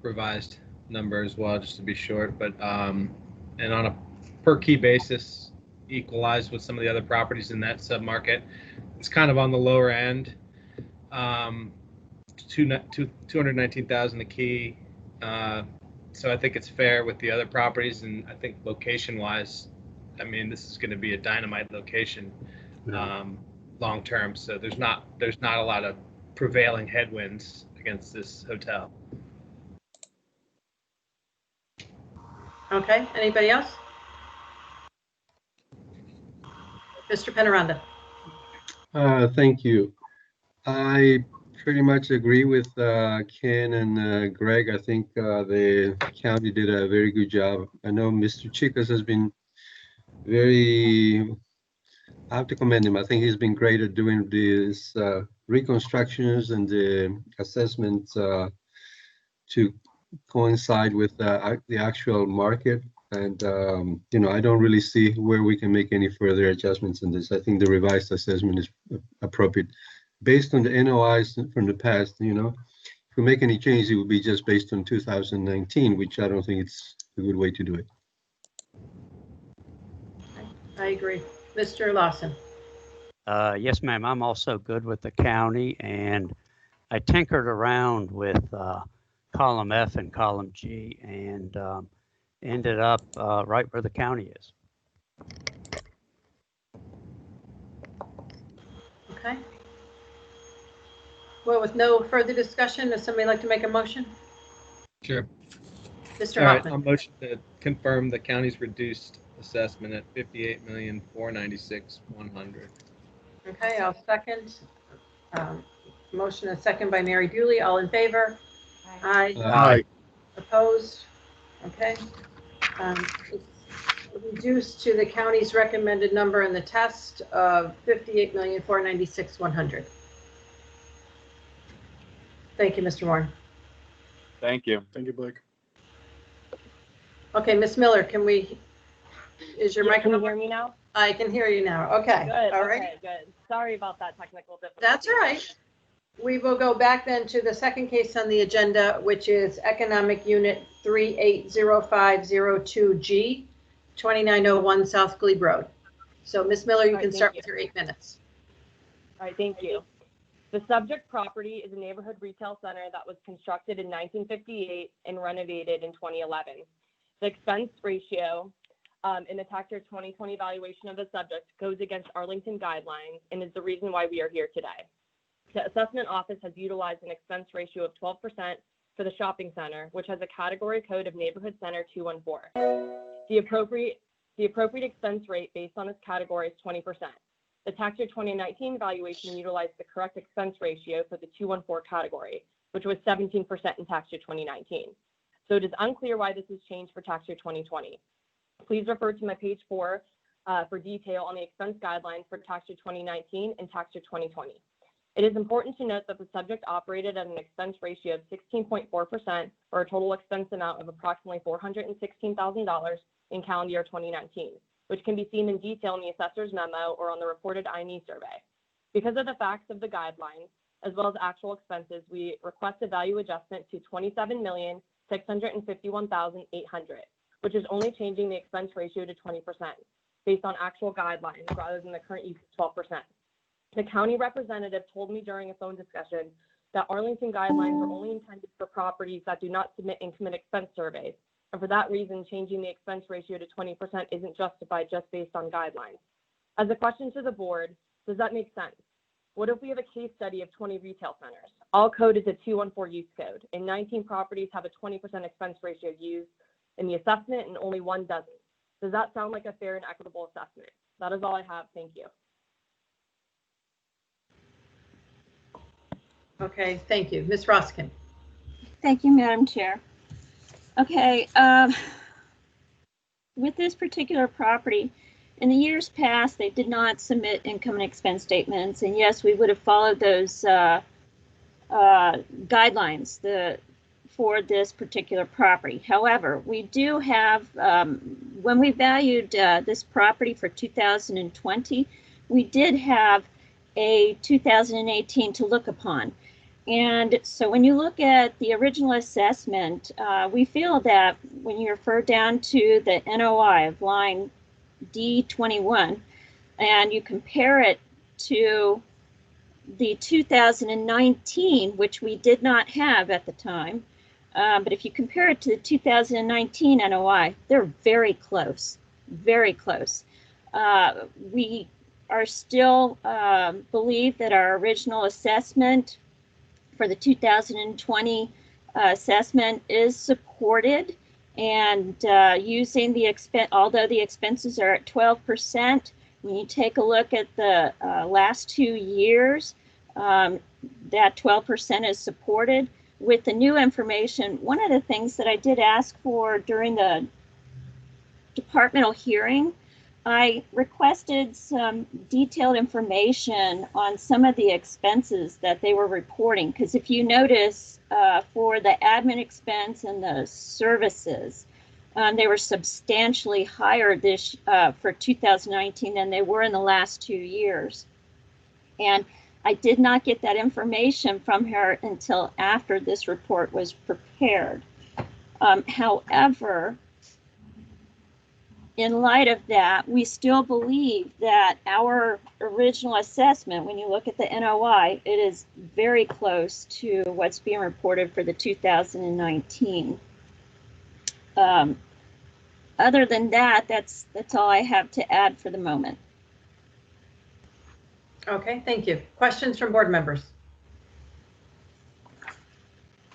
revised number as well, just to be short, but and on a per key basis, equalized with some of the other properties in that submarket, it's kind of on the lower end. 219,000 a key, so I think it's fair with the other properties, and I think location wise, this is going to be a dynamite location long term, so there's not a lot of prevailing headwinds against this hotel. Okay, anybody else? Mr. Penaranda. Thank you. I pretty much agree with Ken and Greg. I think the county did a very good job. I know Mr. Chicas has been I have to commend him. I think he's been great at doing these reconstructions and the assessments to coincide with the actual market. And, I don't really see where we can make any further adjustments in this. I think the revised assessment is appropriate. Based on the NOIs from the past, if we make any changes, it would be just based on 2019, which I don't think it's a good way to do it. I agree. Mr. Lawson. Yes, ma'am. I'm also good with the county, and I tinkered around with column F and column G, and ended up right where the county is. Okay. Well, with no further discussion, does somebody like to make a motion? Sure. Mr. All right, Hoffman. I'll motion to confirm the county's reduced assessment at $58,496,100. Okay, I'll second. Motion and second by Mary Dooley. All in favor? Aye. Aye. Opposed? Okay. It's reduced to the county's recommended number in the test of $58,496,100. Thank you, Mr. Warren. Thank you. Thank you, Blake. Okay, Ms. Miller, is your microphone? Can you hear me now? I can hear you now. Okay. Good. All right. Okay, good. Sorry about that technical difficulty. That's all right. We will go back then to the second case on the agenda, which is Economic Unit 380502G, 2901 South Glebe Road. So, Ms. Miller, you can start with your 8 minutes. All right, thank you. The subject property is a neighborhood retail center that was constructed in 1958 and renovated in 2011. The expense ratio in the tax year 2020 valuation of the subject goes against Arlington guidelines and is the reason why we are here today. The assessment office has utilized an expense ratio of 12% for the shopping center, which has a category code of neighborhood center 214. The appropriate expense rate based on this category is 20%. The tax year 2019 valuation utilized the correct expense ratio for the 214 category, which was 17% in tax year 2019. So it is unclear why this has changed for tax year 2020. Please refer to my page 4 for detail on the expense guidelines for tax year 2019 and tax year 2020. It is important to note that the subject operated at an expense ratio of 16.4% for a total expense amount of approximately $416,000 in calendar year 2019, which can be seen in detail in the assessor's memo or on the reported I&E survey. Because of the facts of the guidelines, as well as actual expenses, we request a value adjustment to $27,651,800, which is only changing the expense ratio to 20% based on actual guidelines rather than the current use of 12%. The county representative told me during a phone discussion that Arlington guidelines are only intended for properties that do not submit income and expense surveys. And for that reason, changing the expense ratio to 20% isn't justified just based on guidelines. As a question to the board, does that make sense? What if we have a case study of 20 retail centers? All code is a 214 use code, and 19 properties have a 20% expense ratio used in the assessment and only one doesn't. Does that sound like a fair and equitable assessment? That is all I have. Thank you. Okay, thank you. Ms. Roskin. Thank you, Madam Chair. Okay, with this particular property, in the years past, they did not submit income and expense statements, and yes, we would have followed those guidelines for this particular property. However, we do have, when we valued this property for 2020, we did have a 2018 to look upon. And so when you look at the original assessment, we feel that when you refer down to the NOI of line D21 and you compare it to the 2019, which we did not have at the time, but if you compare it to the 2019 NOI, they're very close, very close. We are still believe that our original assessment for the 2020 assessment is supported, and using the expense, although the expenses are at 12%, when you take a look at the last 2 years, that 12% is supported. With the new information, one of the things that I did ask for during the departmental hearing, I requested some detailed information on some of the expenses that they were reporting, because if you notice for the admin expense and the services, they were substantially higher this for 2019 than they were in the last 2 years. And I did not get that information from her until after this report was prepared. However, in light of that, we still believe that our original assessment, when you look at the NOI, it is very close to what's being reported for the 2019. Other than that, that's all I have to add for the moment. Okay, thank you. Questions from board members?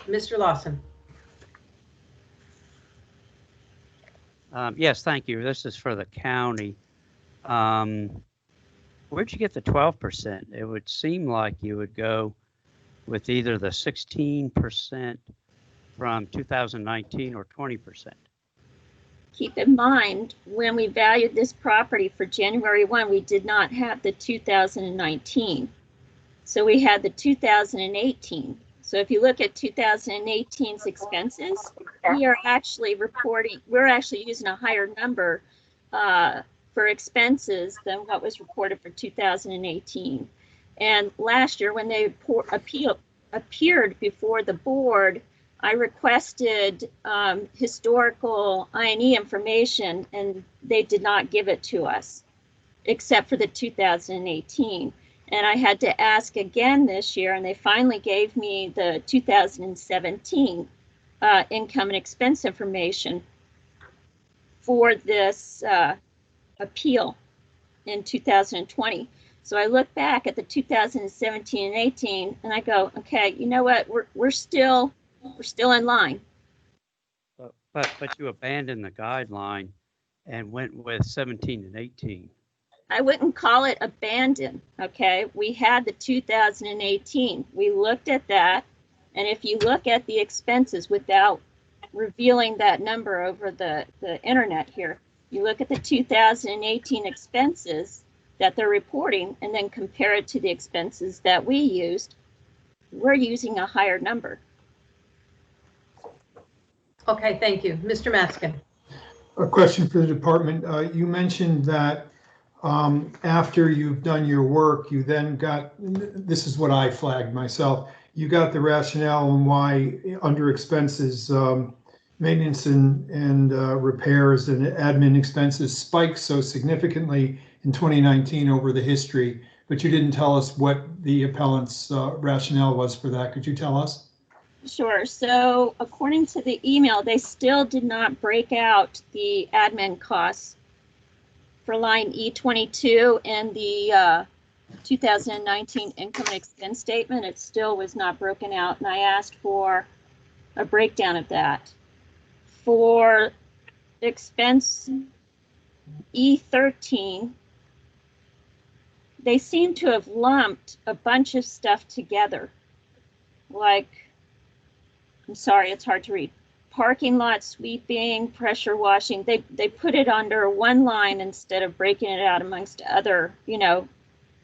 Mr. Lawson. Yes, thank you. This is for the county. Where'd you get the 12%? It would seem like you would go with either the 16% from 2019 or 20%. Keep in mind, when we valued this property for January 1, we did not have the 2019. So we had the 2018. So if you look at 2018's expenses, we are actually reporting, we're actually using a higher number for expenses than what was reported for 2018. And last year, when they appeared before the board, I requested historical I&E information, and they did not give it to us, except for the 2018. And I had to ask again this year, and they finally gave me the 2017 income and expense information for this appeal in 2020. So I look back at the 2017 and 18, and I go, okay, you know what? We're still in line. But you abandoned the guideline and went with 17 and 18. I wouldn't call it abandoned, okay? We had the 2018. We looked at that, and if you look at the expenses without revealing that number over the internet here, you look at the 2018 expenses that they're reporting and then compare it to the expenses that we used, we're using a higher number. Okay, thank you. Mr. Maskin. A question for the department. You mentioned that after you've done your work, you then got, this is what I flagged myself, you got the rationale on why under expenses, maintenance and repairs and admin expenses spiked so significantly in 2019 over the history, but you didn't tell us what the appellant's rationale was for that. Could you tell us? Sure. So according to the email, they still did not break out the admin costs for line E22 and the 2019 income and expense statement. It still was not broken out, and I asked for a breakdown of that. For expense E13, they seem to have lumped a bunch of stuff together. Like, I'm sorry, it's hard to read. Parking lot sweeping, pressure washing, they put it under one line instead of breaking it out amongst other,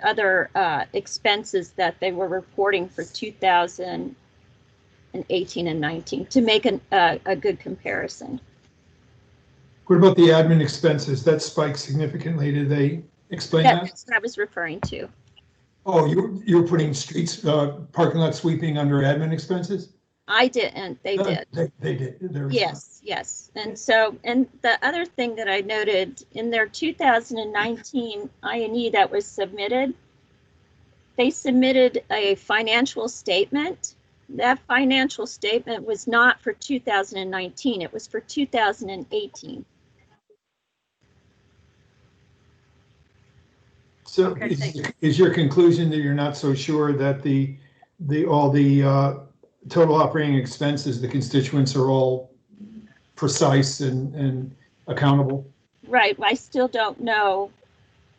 other expenses that they were reporting for 2018 and 19 to make a good comparison. What about the admin expenses? That spiked significantly. Did they explain that? That's what I was referring to. Oh, you're putting streets, parking lot sweeping under admin expenses? I didn't, they did. They did. Yes, yes. And so, and the other thing that I noted in their 2019 I&E that was submitted, they submitted a financial statement. That financial statement was not for 2019, it was for 2018. So Okay, is your conclusion that you're not so sure that all the total operating expenses, the constituents are all precise and accountable? Right, I still don't know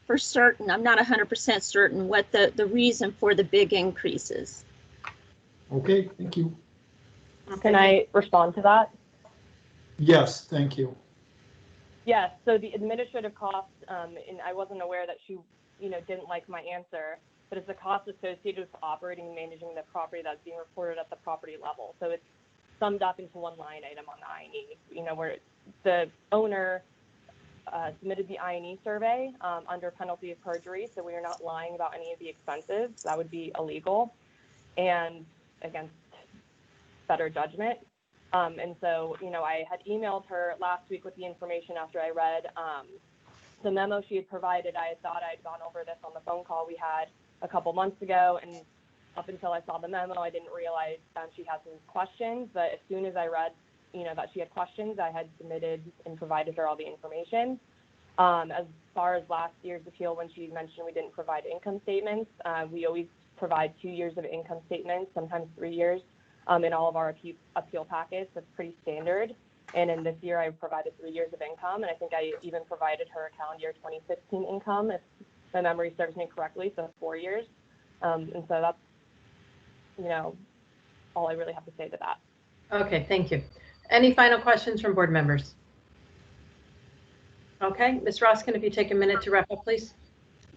for certain. I'm not 100% certain what the reason for the big increases. Okay, thank you. Can I respond to that? Yes, thank you. Yes, so the administrative costs, and I wasn't aware that she, didn't like my answer, but it's the cost associated with operating and managing the property that's being reported at the property level. So it's summed up into one line item on the I&E, where the owner submitted the I&E survey under penalty of perjury, so we are not lying about any of the expenses. That would be illegal and against better judgment. And so, I had emailed her last week with the information after I read the memo she had provided. I thought I'd gone over this on the phone call we had a couple months ago, and up until I saw the memo, I didn't realize she had some questions. But as soon as I read, that she had questions, I had submitted and provided her all the information. As far as last year's appeal, when she mentioned we didn't provide income statements, we always provide 2 years of income statements, sometimes 3 years, in all of our appeal packets. That's pretty standard. And in this year, I provided 3 years of income, and I think I even provided her a calendar year 2016 income, if my memory serves me correctly, so 4 years. And so that's, all I really have to say to that. Okay, thank you. Any final questions from board members? Okay, Ms. Roskin, if you take a minute to wrap up, please.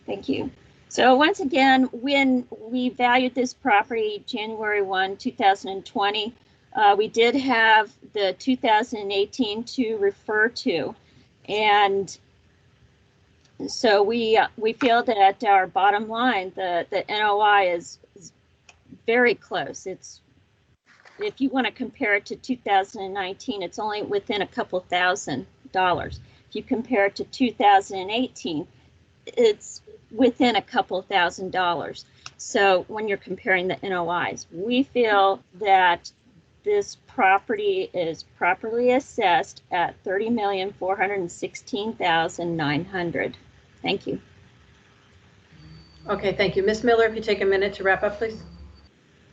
Thank you. So once again, when we valued this property January 1, 2020, we did have the 2018 to refer to. And so we feel that our bottom line, the NOI is very close. It's, if you want to compare it to 2019, it's only within a couple $1,000. If you compare it to 2018, it's within a couple $1,000s. So when you're comparing the NOIs, we feel that this property is properly assessed at $30,416,900. Thank you. Okay, thank you. Ms. Miller, if you take a minute to wrap up, please.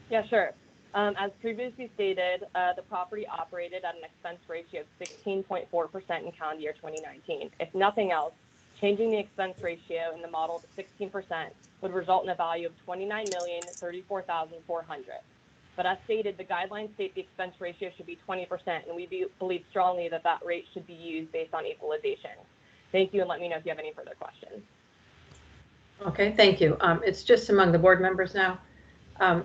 Yeah, sure. As previously stated, the property operated at an expense ratio of 16.4% in calendar year 2019. If nothing else, changing the expense ratio in the model to 16% would result in a value of $29,034,400. But as stated, the guidelines state the expense ratio should be 20%, and we believe strongly that that rate should be used based on equalization. Thank you, and let me know if you have any further questions. Okay, thank you. It's just among the board members now. I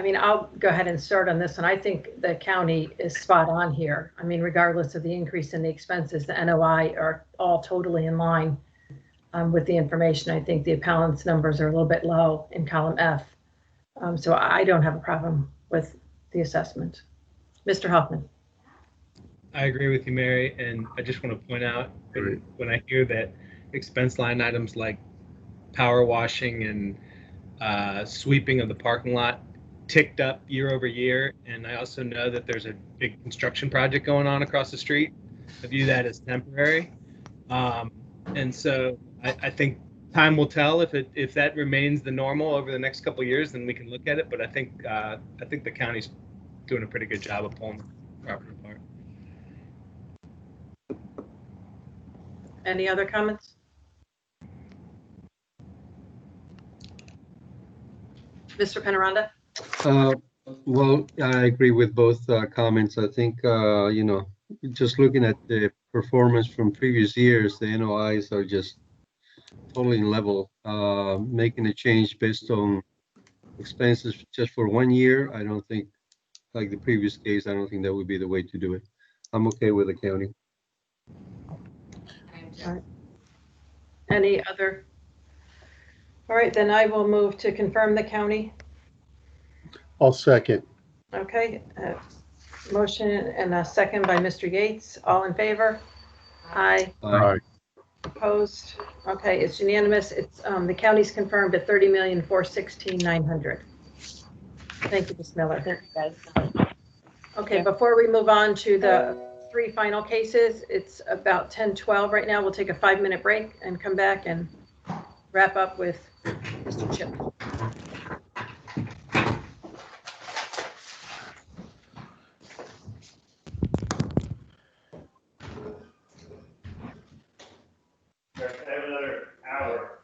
mean, I'll go ahead and start on this, and I think the county is spot on here. I mean, regardless of the increase in the expenses, the NOI are all totally in line with the information. I think the appellant's numbers are a little bit low in column F. So I don't have a problem with the assessment. Mr. Hoffman. I agree with you, Mary, and I just want to point out when I hear that expense line items like power washing and sweeping of the parking lot ticked up year over year, and I also know that there's a big construction project going on across the street. I view that as temporary, and so I think time will tell if that remains the normal over the next couple of years. Then we can look at it. But I think the county's doing a pretty good job of pulling the property apart. Any other comments? Mr. Penaranda? Well, I agree with both comments. I think, just looking at the performance from previous years, the NOIs are just totally in level. Making a change based on expenses just for 1 year, I don't think, like the previous case, I don't think that would be the way to do it. I'm okay with the county. All right. Any other? All right, then I will move to confirm the county. I'll second. Okay, motion and a second by Mr. Yates. All in favor? Aye. Aye. Opposed? Okay, it's unanimous. It's the county's confirmed at $30,416,900. Thank you, Ms. Miller. Thank you, guys. Okay, before we move on to the 3 final cases, it's about 10:12 right now. We'll take a 5-minute break and come back and wrap up with Mr. Chip. Another hour.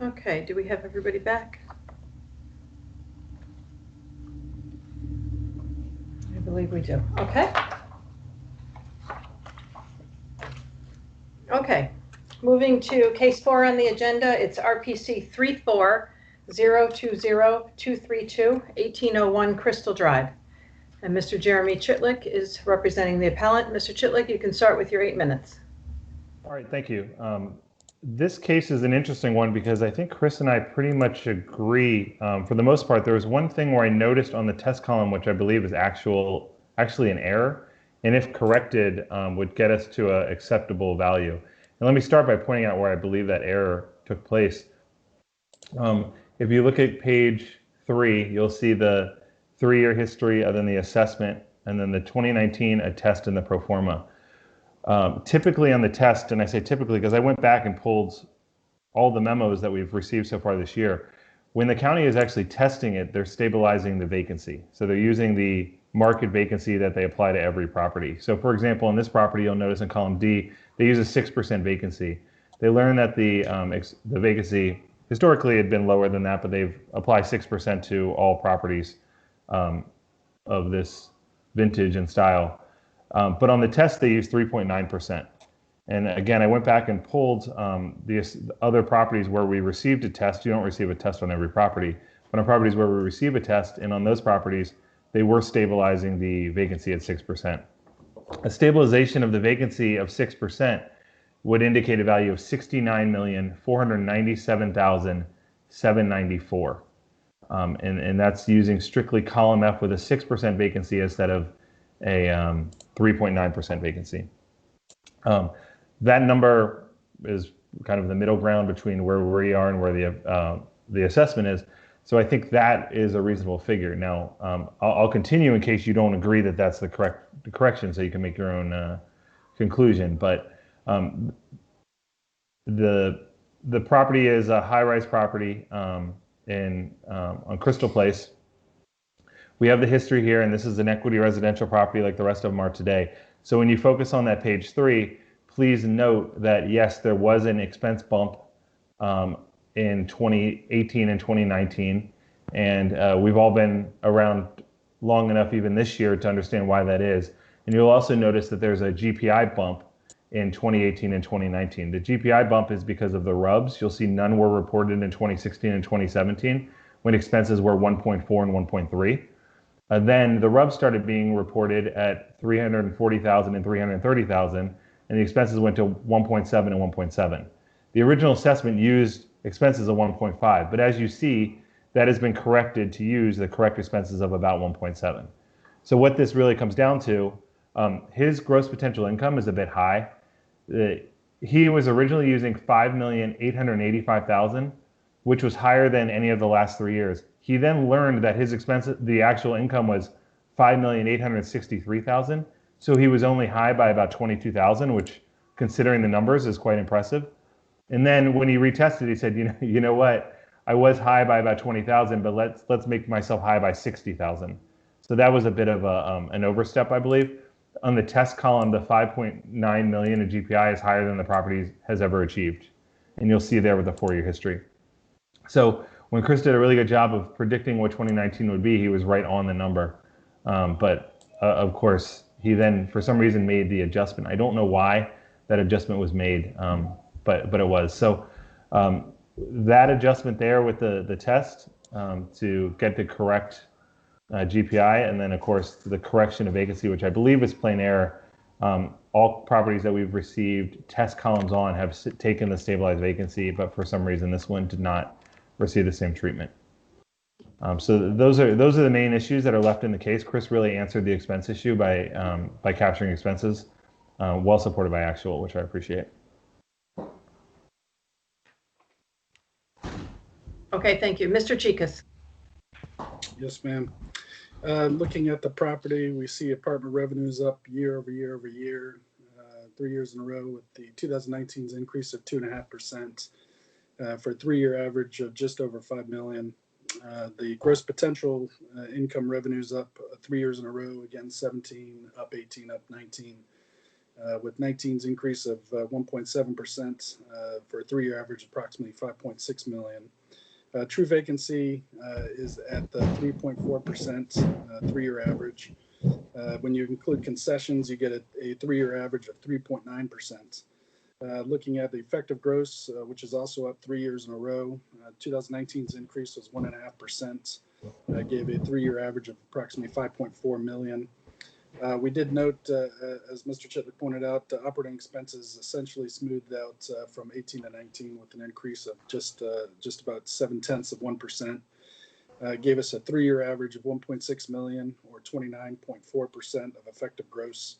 Okay, do we have everybody back? I believe we do. Okay. Okay, moving to case 4 on the agenda, it's RPC 34020232, 1801 Crystal Drive. And Mr. Jeremy Chitlick is representing the appellant. Mr. Chitlick, you can start with your 8 minutes. All right, thank you. This case is an interesting one because I think Chris and I pretty much agree. For the most part, there was one thing where I noticed on the test column, which I believe is actually an error, and if corrected, would get us to an acceptable value. And let me start by pointing out where I believe that error took place. If you look at page 3, you'll see the 3-year history, and then the assessment, and then the 2019 attest and the pro forma. Typically on the test, and I say typically because I went back and pulled all the memos that we've received so far this year, when the county is actually testing it, they're stabilizing the vacancy. So they're using the market vacancy that they apply to every property. So for example, in this property, you'll notice in column D, they use a 6% vacancy. They learned that the vacancy historically had been lower than that, but they've applied 6% to all properties of this vintage and style. But on the test, they use 3.9%. And again, I went back and pulled the other properties where we received a test. You don't receive a test on every property, but on properties where we receive a test, and on those properties, they were stabilizing the vacancy at 6%. A stabilization of the vacancy of 6% would indicate a value of $69,497,794. And that's using strictly column F with a 6% vacancy instead of a 3.9% vacancy. That number is kind of the middle ground between where we are and where the assessment is. So I think that is a reasonable figure. Now, I'll continue in case you don't agree that that's the correction, so you can make your own conclusion. But the property is a high-rise property on Crystal Place. We have the history here, and this is an equity residential property like the rest of them are today. So when you focus on that page 3, please note that yes, there was an expense bump in 2018 and 2019, and we've all been around long enough even this year to understand why that is. And you'll also notice that there's a GPI bump in 2018 and 2019. The GPI bump is because of the RUBS. You'll see none were reported in 2016 and 2017 when expenses were 1.4 and 1.3. Then the RUBS started being reported at 340,000 and 330,000, and the expenses went to 1.7 and 1.7. The original assessment used expenses of 1.5, but as you see, that has been corrected to use the correct expenses of about 1.7. So what this really comes down to, his gross potential income is a bit high. He was originally using $5,885,000, which was higher than any of the last 3 years. He then learned that his expenses, the actual income was $5,863,000. So he was only high by about 22,000, which considering the numbers is quite impressive. And then when he retested, he said, you know what, I was high by about 20,000, but let's make myself high by 60,000. So that was a bit of an overstep, I believe. On the test column, the 5.9 million in GPI is higher than the property has ever achieved. And you'll see there with the 4-year history. So when Chris did a really good job of predicting what 2019 would be, he was right on the number. But of course, he then, for some reason, made the adjustment. I don't know why that adjustment was made, but it was. So that adjustment there with the test to get the correct GPI, and then of course the correction of vacancy, which I believe is plain error. All properties that we've received test columns on have taken the stabilized vacancy, but for some reason this one did not receive the same treatment. So those are the main issues that are left in the case. Chris really answered the expense issue by capturing expenses, well supported by actual, which I appreciate. Okay, thank you. Mr. Chikas. Yes, ma'am. Looking at the property, we see apartment revenues up year over year over year, 3 years in a row, with the 2019's increase of 2.5%. For a 3-year average of just over 5 million. The gross potential income revenues up 3 years in a row, again 17, up 18, up 19. with 19's increase of 1.7% for a 3-year average of approximately 5.6 million. True vacancy is at the 3.4% 3-year average. When you include concessions, you get a 3-year average of 3.9%. Looking at the effective gross, which is also up 3 years in a row, 2019's increase was 1.5%. Gave a 3-year average of approximately 5.4 million. We did note, as Mr. Chitlick pointed out, the operating expenses essentially smoothed out from 18 to 19 with an increase of just about 0.7%. Gave us a 3-year average of 1.6 million or 29.4% of effective gross.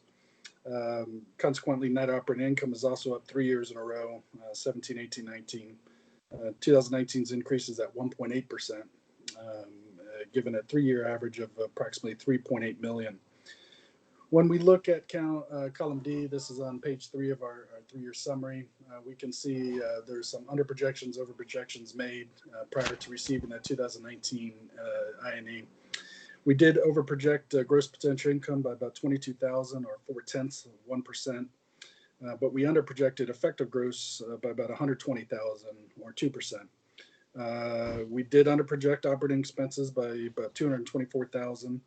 Consequently, net operating income is also up 3 years in a row, 17, 18, 19. 2019's increase is at 1.8%, given a 3-year average of approximately 3.8 million. When we look at column D, this is on page 3 of our 3-year summary, we can see there's some under projections, over projections made prior to receiving the 2019 INE. We did over project gross potential income by about 22,000 or 0.4%, but we under projected effective gross by about 120,000 or 2%. We did under project operating expenses by about 224,000.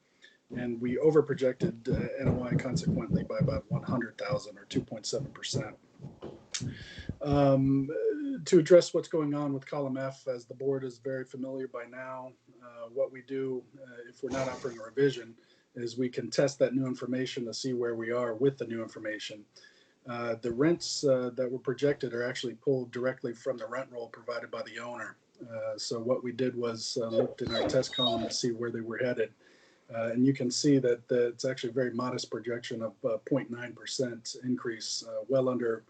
And we over projected NOI consequently by about 100,000 or 2.7%. To address what's going on with column F, as the board is very familiar by now, what we do if we're not offering a revision is we can test that new information to see where we are with the new information. The rents that were projected are actually pulled directly from the rent roll provided by the owner. So what we did was looked in our test column to see where they were headed. And you can see that it's actually a very modest projection of 0.9% increase, well under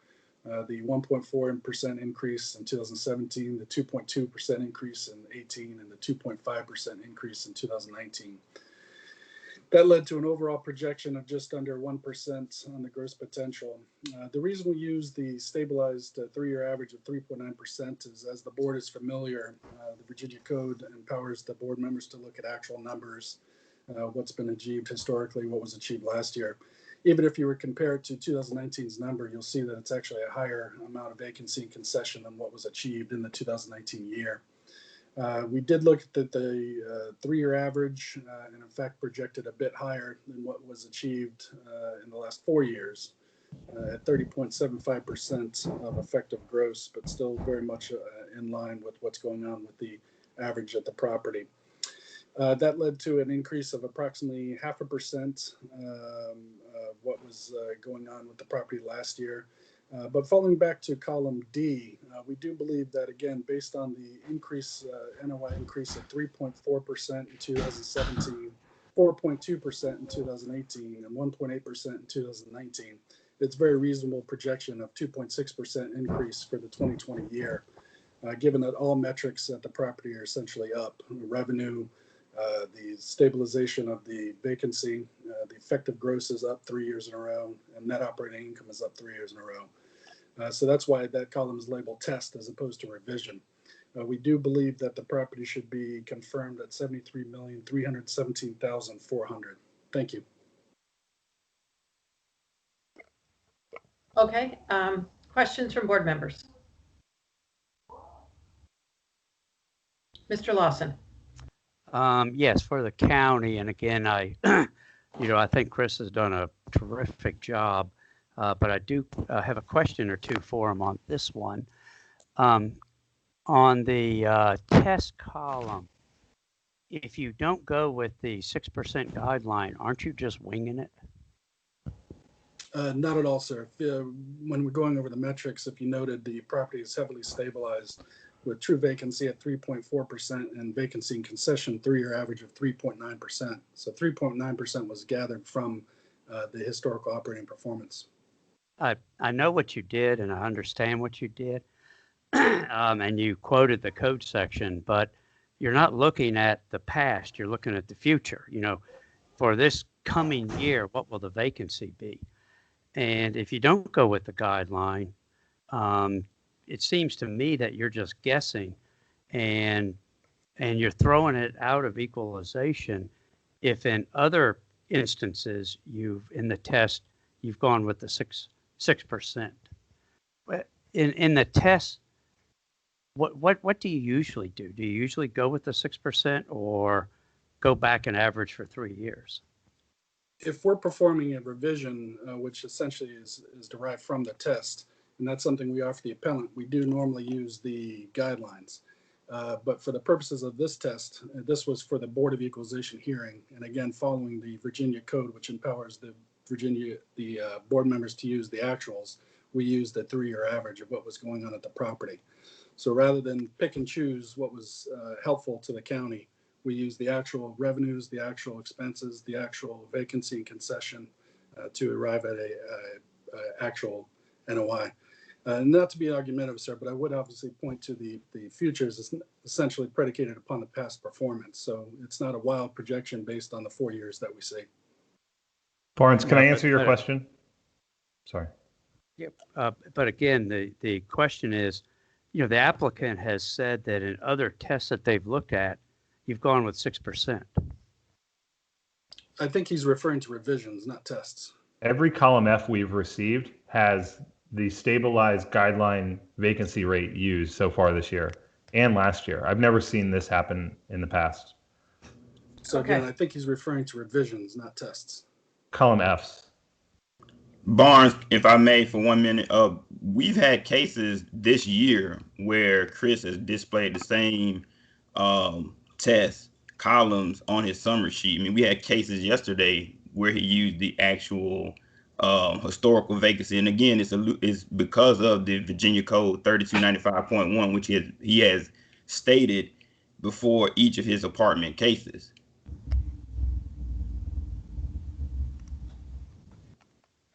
the 1.4% increase in 2017, the 2.2% increase in 18, and the 2.5% increase in 2019. That led to an overall projection of just under 1% on the gross potential. The reason we use the stabilized 3-year average of 3.9% is, as the board is familiar, the Virginia Code empowers the board members to look at actual numbers. What's been achieved historically, what was achieved last year. Even if you were compared to 2019's number, you'll see that it's actually a higher amount of vacancy and concession than what was achieved in the 2019 year. We did look at the 3-year average and in fact projected a bit higher than what was achieved in the last 4 years at 30.75% of effective gross, but still very much in line with what's going on with the average at the property. That led to an increase of approximately 0.5% what was going on with the property last year. But falling back to column D, we do believe that, again, based on the increase, NOI increase of 3.4% in 2017, 4.2% in 2018, and 1.8% in 2019, it's a very reasonable projection of 2.6% increase for the 2020 year, given that all metrics at the property are essentially up. Revenue, the stabilization of the vacancy, the effective gross is up 3 years in a row, and net operating income is up 3 years in a row. So that's why that column is labeled test as opposed to revision. We do believe that the property should be confirmed at 73,317,400. Thank you. Okay, questions from board members? Mr. Lawson. Yes, for the county, and again, I think Chris has done a terrific job, but I do have a question or two for him on this one. On the test column, if you don't go with the 6% guideline, aren't you just winging it? Not at all, sir. When we're going over the metrics, if you noted, the property is heavily stabilized with true vacancy at 3.4% and vacancy and concession 3-year average of 3.9%. So 3.9% was gathered from the historical operating performance. I know what you did, and I understand what you did, and you quoted the code section, but you're not looking at the past. You're looking at the future. For this coming year, what will the vacancy be? And if you don't go with the guideline, it seems to me that you're just guessing, and you're throwing it out of equalization. If in other instances in the test you've gone with the 6%. But in the test, what do you usually do? Do you usually go with the 6% or go back and average for 3 years? If we're performing a revision, which essentially is derived from the test, and that's something we offer the appellant, we do normally use the guidelines. But for the purposes of this test, this was for the Board of Equalization hearing, and again, following the Virginia code, which empowers the board members to use the actuals, we used the 3-year average of what was going on at the property. So rather than pick and choose what was helpful to the county, we use the actual revenues, the actual expenses, the actual vacancy and concession to arrive at a actual NOI. Not to be argumentative, sir, but I would obviously point to the futures is essentially predicated upon the past performance. So it's not a wild projection based on the 4 years that we see. Barnes, can I answer your question? Sorry. Yep. But again, the question is, the applicant has said that in other tests that they've looked at, you've gone with 6%. I think he's referring to revisions, not tests. Every column F we've received has the stabilized guideline vacancy rate used so far this year and last year. I've never seen this happen in the past. So again, I think he's referring to revisions, not tests. Column Fs. Barnes, if I may, for 1 minute, we've had cases this year where Chris has displayed the same test columns on his summary sheet. I mean, we had cases yesterday where he used the actual historical vacancy, and again, it's because of the Virginia Code 3295.1, which he has stated before each of his apartment cases.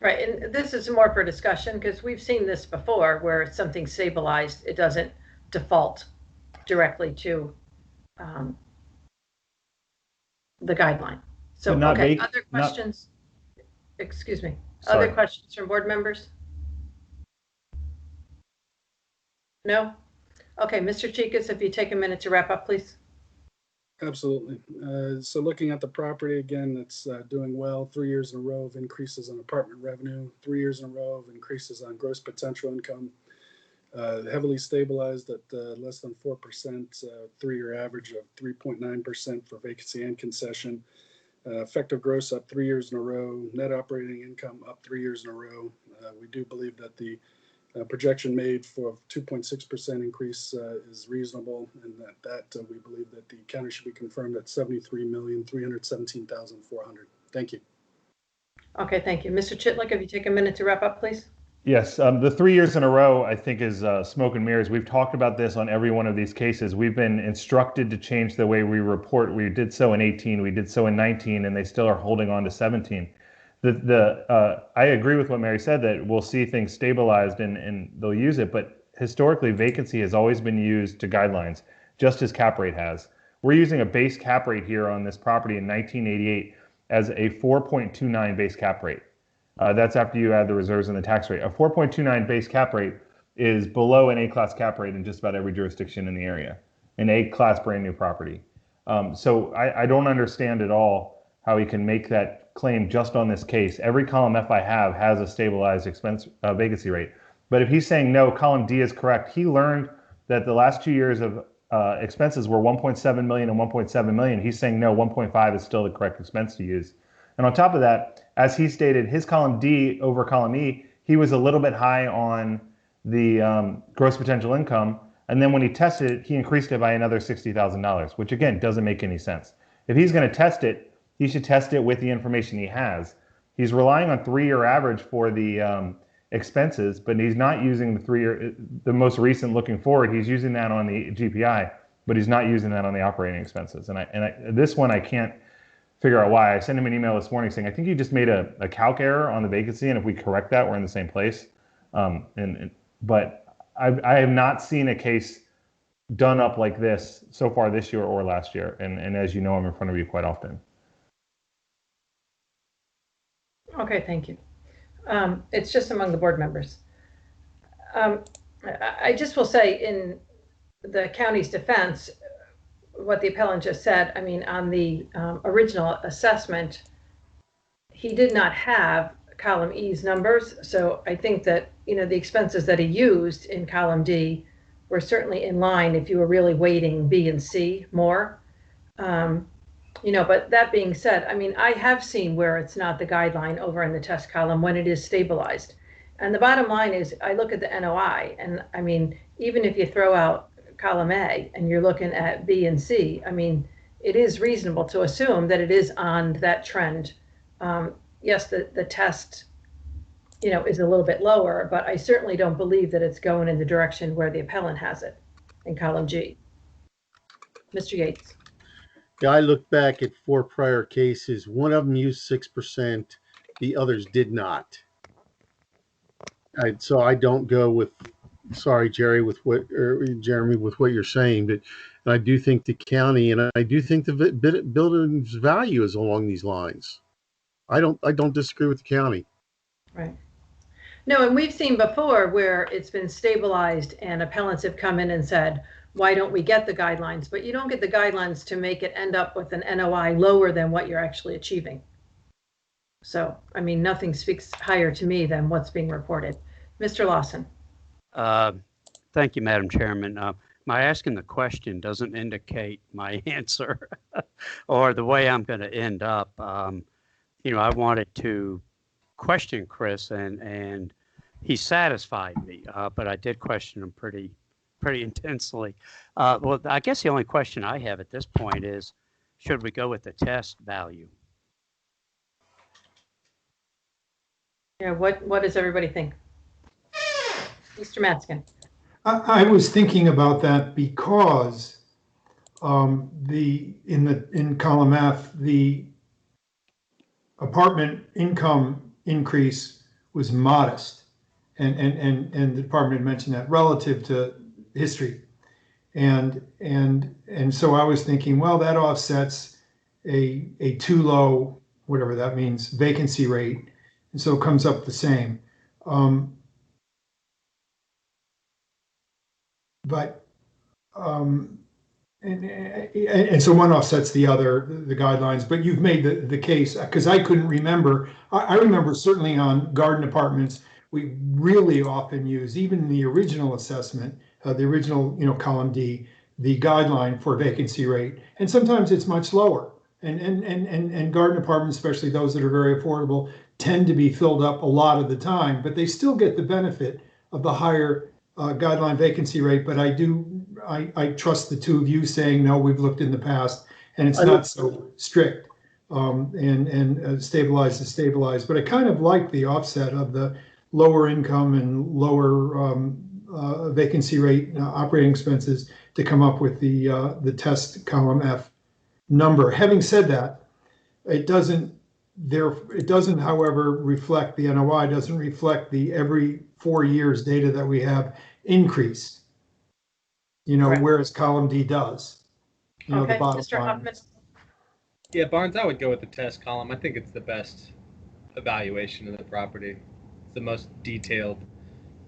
Right, and this is more for discussion because we've seen this before where something's stabilized, it doesn't default directly to the guideline. So, okay, other questions? Excuse me. Sorry. Other questions from board members? No? Okay, Mr. Chikas, if you take a minute to wrap up, please. Absolutely. So looking at the property, again, it's doing well. 3 years in a row of increases on apartment revenue, 3 years in a row of increases on gross potential income, heavily stabilized at less than 4%, 3-year average of 3.9% for vacancy and concession. Effective gross up 3 years in a row, net operating income up 3 years in a row. We do believe that the projection made for 2.6% increase is reasonable, and that we believe that the county should be confirmed at $73,317,400. Thank you. Okay, thank you. Mr. Chitlick, if you take a minute to wrap up, please. Yes, the 3 years in a row, I think, is smoke and mirrors. We've talked about this on every one of these cases. We've been instructed to change the way we report. We did so in 18, we did so in 19, and they still are holding on to 17. I agree with what Mary said, that we'll see things stabilized and they'll use it, but historically vacancy has always been used to guidelines, just as cap rate has. We're using a base cap rate here on this property in 1988 as a 4.29 base cap rate. That's after you add the reserves and the tax rate. A 4.29 base cap rate is below an A-class cap rate in just about every jurisdiction in the area, an A-class brand new property. So I don't understand at all how he can make that claim just on this case. Every column F I have has a stabilized expense vacancy rate. But if he's saying no, column D is correct. He learned that the last 2 years of expenses were 1.7 million and 1.7 million. He's saying no, 1.5 is still the correct expense to use. And on top of that, as he stated, his column D over column E, he was a little bit high on the gross potential income. And then when he tested it, he increased it by another $60,000, which again, doesn't make any sense. If he's going to test it, he should test it with the information he has. He's relying on 3-year average for the expenses, but he's not using the most recent looking forward. He's using that on the GPI, but he's not using that on the operating expenses. And this one, I can't figure out why. I sent him an email this morning saying, I think you just made a calc error on the vacancy, and if we correct that, we're in the same place. But I have not seen a case done up like this so far this year or last year. And as you know, I'm in front of you quite often. Okay, thank you. It's just among the board members. I just will say, in the county's defense, what the appellant just said, I mean, on the original assessment, he did not have column E's numbers. So I think that, the expenses that he used in column D were certainly in line if you were really weighting B and C more. But that being said, I mean, I have seen where it's not the guideline over in the test column when it is stabilized. And the bottom line is I look at the NOI, and I mean, even if you throw out column A and you're looking at B and C, I mean, it is reasonable to assume that it is on that trend. Yes, the test, is a little bit lower, but I certainly don't believe that it's going in the direction where the appellant has it in column G. Mr. Yates. Yeah, I looked back at 4 prior cases. One of them used 6%. The others did not. So I don't go with, sorry, Jeremy, with what you're saying, but I do think the county, and I do think the building's value is along these lines. I don't disagree with the county. Right. No, and we've seen before where it's been stabilized and appellants have come in and said, why don't we get the guidelines? But you don't get the guidelines to make it end up with an NOI lower than what you're actually achieving. So, I mean, nothing speaks higher to me than what's being reported. Mr. Lawson. Thank you, Madam Chairman. My asking the question doesn't indicate my answer or the way I'm going to end up. I wanted to question Chris, and he satisfied me, but I did question him pretty intensely. Well, I guess the only question I have at this point is, should we go with the test value? Yeah, what does everybody think? Mr. Matzkin. I was thinking about that because in column F, the apartment income increase was modest, and the department had mentioned that relative to history, and so I was thinking, well, that offsets a too low, whatever that means, vacancy rate, and so it comes up the same. And so one offsets the other, the guidelines, but you've made the case, because I couldn't remember. I remember certainly on garden apartments, we really often use, even the original assessment, the original, column D, the guideline for vacancy rate, and sometimes it's much lower. And garden apartments, especially those that are very affordable, tend to be filled up a lot of the time, but they still get the benefit of the higher guideline vacancy rate. But I trust the two of you saying, no, we've looked in the past and it's not so strict, and stabilized is stabilized. But I kind of like the offset of the lower income and lower vacancy rate operating expenses to come up with the test column F number. Having said that, it doesn't, however, reflect the NOI, doesn't reflect the every 4 years data that we have increased. Correct. Whereas column D does. Okay, The bottom Mr. line. Hoffman. Yeah, Barnes, I would go with the test column. I think it's the best evaluation of the property. It's the most detailed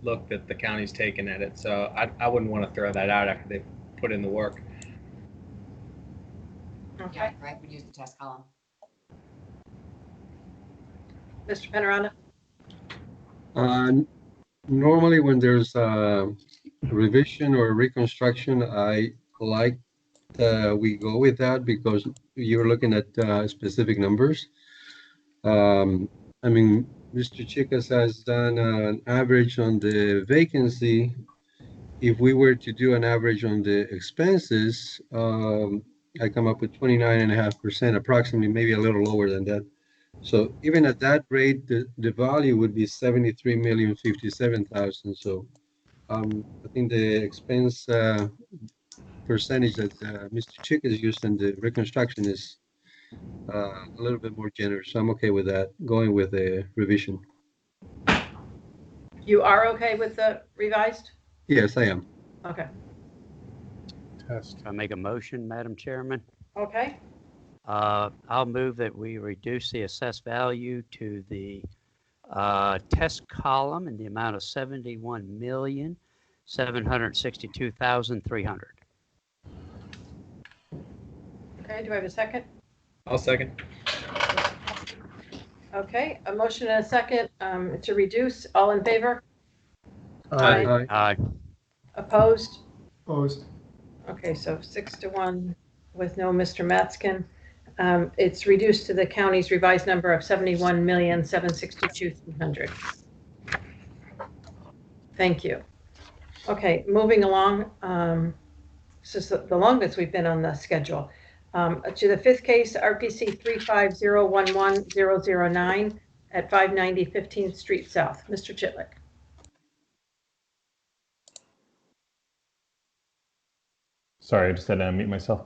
look that the county's taken at it. So I wouldn't want to throw that out after they put in the work. Okay. Yeah, I would use the test column. Mr. Panorama. Normally when there's a revision or reconstruction, I like we go with that because you're looking at specific numbers. I mean, Mr. Chicas has done an average on the vacancy. If we were to do an average on the expenses, I come up with 29.5%, approximately, maybe a little lower than that. So even at that rate, the value would be 73,057,000. So I think the expense percentage that Mr. Chick is used in the reconstruction is a little bit more generous. So I'm okay with that, going with a revision. You are okay with the revised? Yes, I am. Okay. Test. Can I make a motion, Madam Chairman? Okay. I'll move that we reduce the assessed value to the test column in the amount of $71,762,300. Okay, do I have a second? I'll second. Okay, a motion and a second to reduce. All in favor? Aye. Aye. Aye. Opposed? Opposed? Okay, so 6-1 with no Mr. Matskin. It's reduced to the county's revised number of 71,762,300. Thank you. Okay, moving along. This is the longest we've been on the schedule. To the fifth case, RPC 35011-009 at 590 15th Street South. Mr. Chitlick. Sorry, I just had to unmute myself.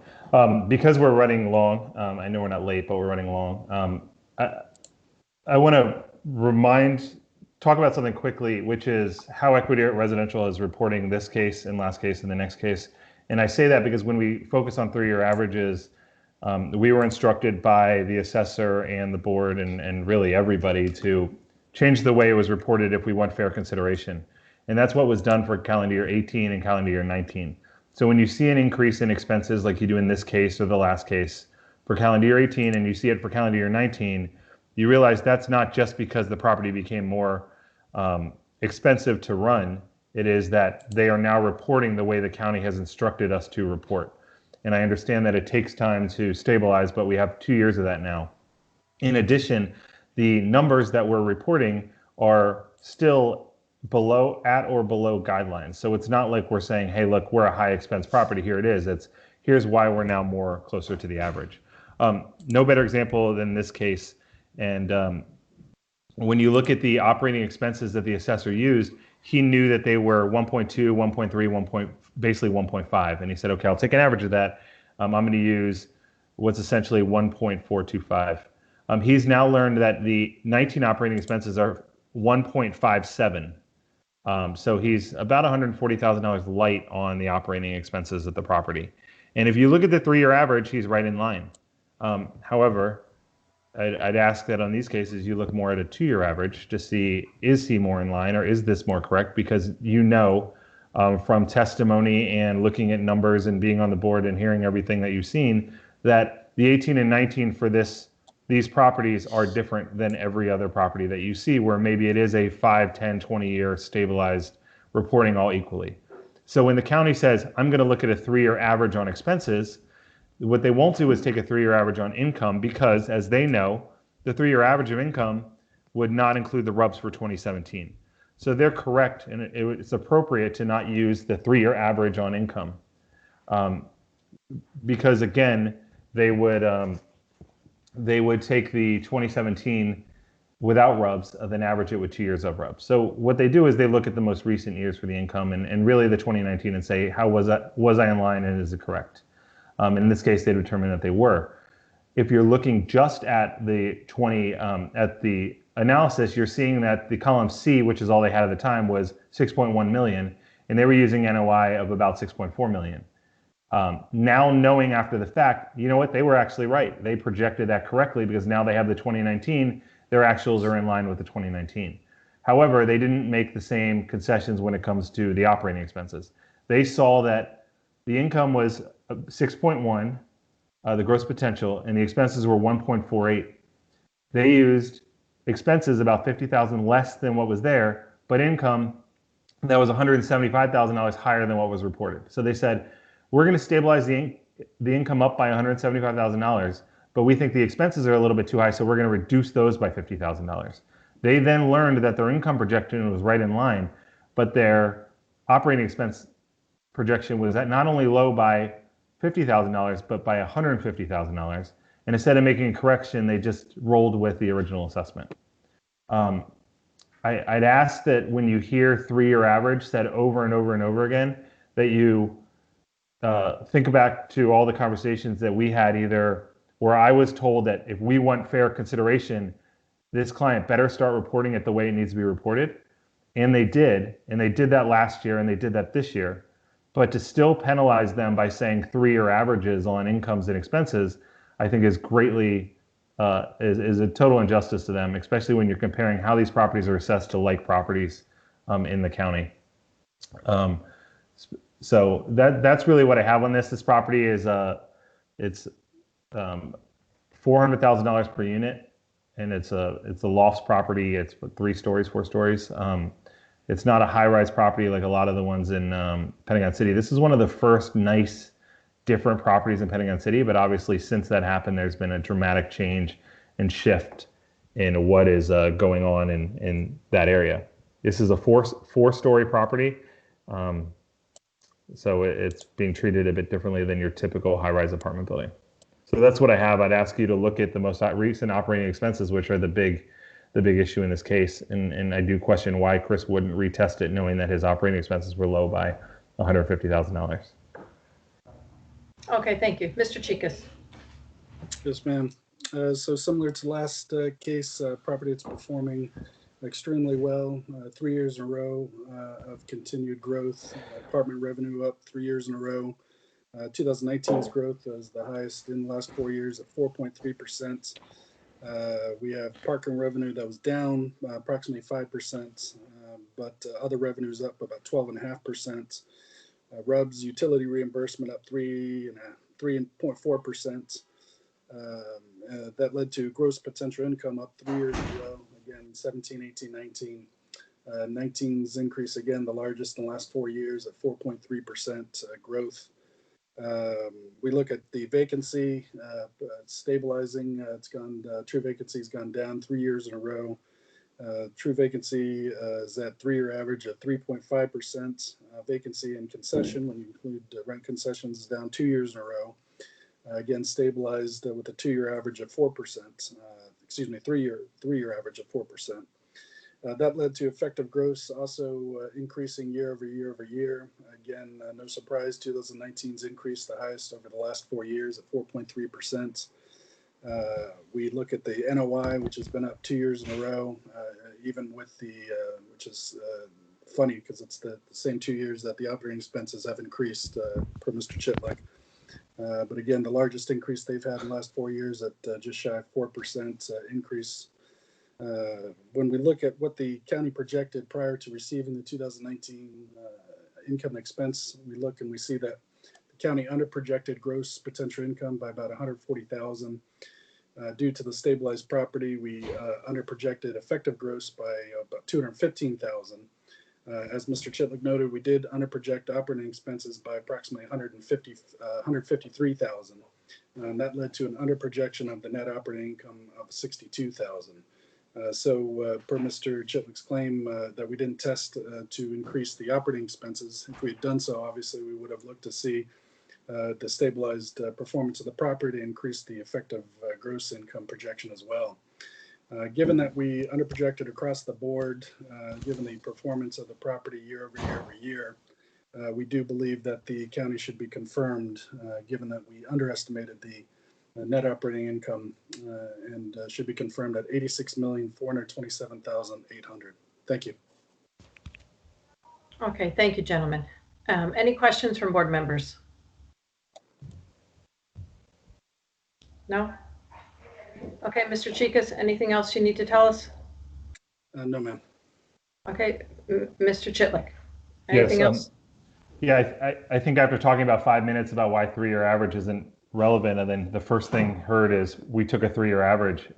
Because we're running long, I know we're not late, but we're running long. I want to talk about something quickly, which is how Equity Residential is reporting this case and last case and the next case. And I say that because when we focus on 3-year averages, we were instructed by the assessor and the board and really everybody to change the way it was reported if we want fair consideration. And that's what was done for calendar year 18 and calendar year 19. So when you see an increase in expenses like you do in this case or the last case for calendar year 18 and you see it for calendar year 19, you realize that's not just because the property became more expensive to run. It is that they are now reporting the way the county has instructed us to report. And I understand that it takes time to stabilize, but we have 2 years of that now. In addition, the numbers that we're reporting are still at or below guidelines. So it's not like we're saying, hey, look, we're a high expense property, here it is. Here's why we're now more closer to the average. No better example than this case. And when you look at the operating expenses that the assessor used, he knew that they were 1.2, 1.3, basically 1.5. And he said, okay, I'll take an average of that. I'm going to use what's essentially 1.425. He's now learned that the 19 operating expenses are 1.57. So he's about $140,000 light on the operating expenses of the property. And if you look at the 3-year average, he's right in line. However, I'd ask that on these cases, you look more at a 2-year average to see, is he more in line or is this more correct? Because from testimony and looking at numbers and being on the board and hearing everything that you've seen, that the 18 and 19 for these properties are different than every other property that you see, where maybe it is a 5, 10, 20-year stabilized reporting all equally. So when the county says, I'm going to look at a 3-year average on expenses, what they won't do is take a 3-year average on income because, as they know, the 3-year average of income would not include the RUBS for 2017. So they're correct, and it's appropriate to not use the 3-year average on income because, again, they would take the 2017 without RUBS, then average it with 2 years of RUBS. So what they do is they look at the most recent years for the income and really the 2019 and say, how was I in line and is it correct? In this case, they determined that they were. If you're looking just at the analysis, you're seeing that the column C, which is all they had at the time, was 6.1 million, and they were using NOI of about 6.4 million. Now knowing after the fact, you know what, they were actually right. They projected that correctly because now they have the 2019, their actuals are in line with the 2019. However, they didn't make the same concessions when it comes to the operating expenses. They saw that the income was 6.1, the gross potential, and the expenses were 1.48. They used expenses about $50,000 less than what was there, but income that was $175,000 higher than what was reported. So they said, we're going to stabilize the income up by $175,000, but we think the expenses are a little bit too high, so we're going to reduce those by $50,000. They then learned that their income projection was right in line, but their operating expense projection was not only low by $50,000, but by $150,000. And instead of making a correction, they just rolled with the original assessment. I'd ask that when you hear 3-year average said over and over and over again, that you think back to all the conversations that we had, either where I was told that if we want fair consideration, this client better start reporting it the way it needs to be reported. And they did that last year and they did that this year. But to still penalize them by saying 3-year averages on incomes and expenses, I think is greatly is a total injustice to them, especially when you're comparing how these properties are assessed to like properties in the county. So that's really what I have on this. This property is it's $400,000 per unit, and it's a loft property. It's 3 stories, 4 stories. It's not a high-rise property like a lot of the ones in Pentagon City. This is one of the first nice, different properties in Pentagon City, but obviously since that happened, there's been a dramatic change and shift in what is going on in that area. This is a four-story property, so it's being treated a bit differently than your typical high-rise apartment building. So that's what I have. I'd ask you to look at the most recent operating expenses, which are the big issue in this case. And I do question why Chris wouldn't retest it, knowing that his operating expenses were low by $150,000. Okay, thank you. Mr. Chikas. Yes, ma'am. So similar to last case, property that's performing extremely well, 3 years in a row of continued growth. Apartment revenue up 3 years in a row. 2019's growth was the highest in the last 4 years at 4.3%. We have parking revenue that was down approximately 5%, but other revenues up about 12.5%. RUBS utility reimbursement up 3.4%. That led to gross potential income up 3 years in a row. Again, 17, 18, 19. 19's increase again, the largest in the last 4 years at 4.3% growth. We look at the vacancy stabilizing. It's gone. True vacancy has gone down 3 years in a row. True vacancy is at 3-year average of 3.5%. Vacancy and concession, when you include rent concessions, is down 2 years in a row. Again, stabilized with a 2-year average of 4%. Excuse me, three-year average of 4%. That led to effective gross also increasing year over year. Again, no surprise, 2019's increase, the highest over the last 4 years at 4.3%. We look at the NOI, which has been up 2 years in a row, even with the, which is funny because it's the same 2 years that the operating expenses have increased per Mr. Chitlick. But again, the largest increase they've had in the last 4 years at just shy of 4% increase. When we look at what the county projected prior to receiving the 2019 income and expense, we look and we see that the county underprojected gross potential income by about $140,000. Due to the stabilized property, we underprojected effective gross by about $215,000. As Mr. Chitlick noted, we did underproject operating expenses by approximately $153,000. And that led to an underprojection of the net operating income of $62,000. So per Mr. Chitlick's claim that we didn't test to increase the operating expenses, if we had done so, obviously we would have looked to see the stabilized performance of the property increase the effective gross income projection as well. Given that we underprojected across the board, given the performance of the property year over year, we do believe that the county should be confirmed, given that we underestimated the net operating income and should be confirmed at $86,427,800. Thank you. Okay, thank you, gentlemen. Any questions from board members? No? Okay, Mr. Chikas, anything else you need to tell us? No, ma'am. Okay, Mr. Chitlick, anything else? Yeah, I think after talking about 5 minutes about why 3-year average isn't relevant, and then the first thing heard is we took a 3-year average.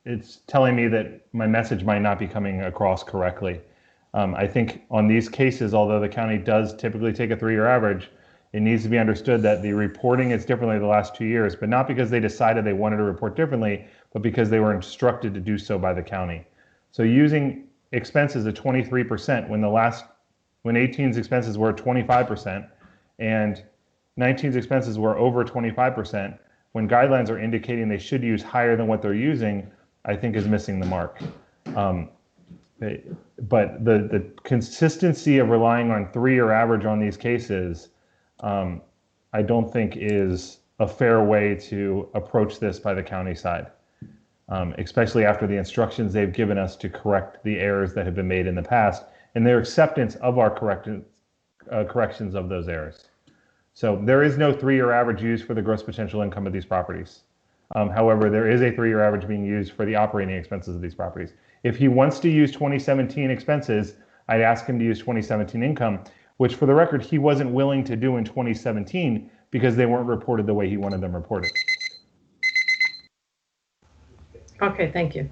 It's telling me that my message might not be coming across correctly. I think on these cases, although the county does typically take a 3-year average, it needs to be understood that the reporting is differently the last 2 years, but not because they decided they wanted to report differently, but because they were instructed to do so by the county. So using expenses at 23% when 18's expenses were 25% and 19's expenses were over 25%, when guidelines are indicating they should use higher than what they're using, I think is missing the mark. But the consistency of relying on 3-year average on these cases, I don't think is a fair way to approach this by the county side, especially after the instructions they've given us to correct the errors that have been made in the past and their acceptance of our corrections of those errors. So there is no 3-year average used for the gross potential income of these properties. However, there is a 3-year average being used for the operating expenses of these properties. If he wants to use 2017 expenses, I'd ask him to use 2017 income, which for the record, he wasn't willing to do in 2017 because they weren't reported the way he wanted them reported. Okay, thank you.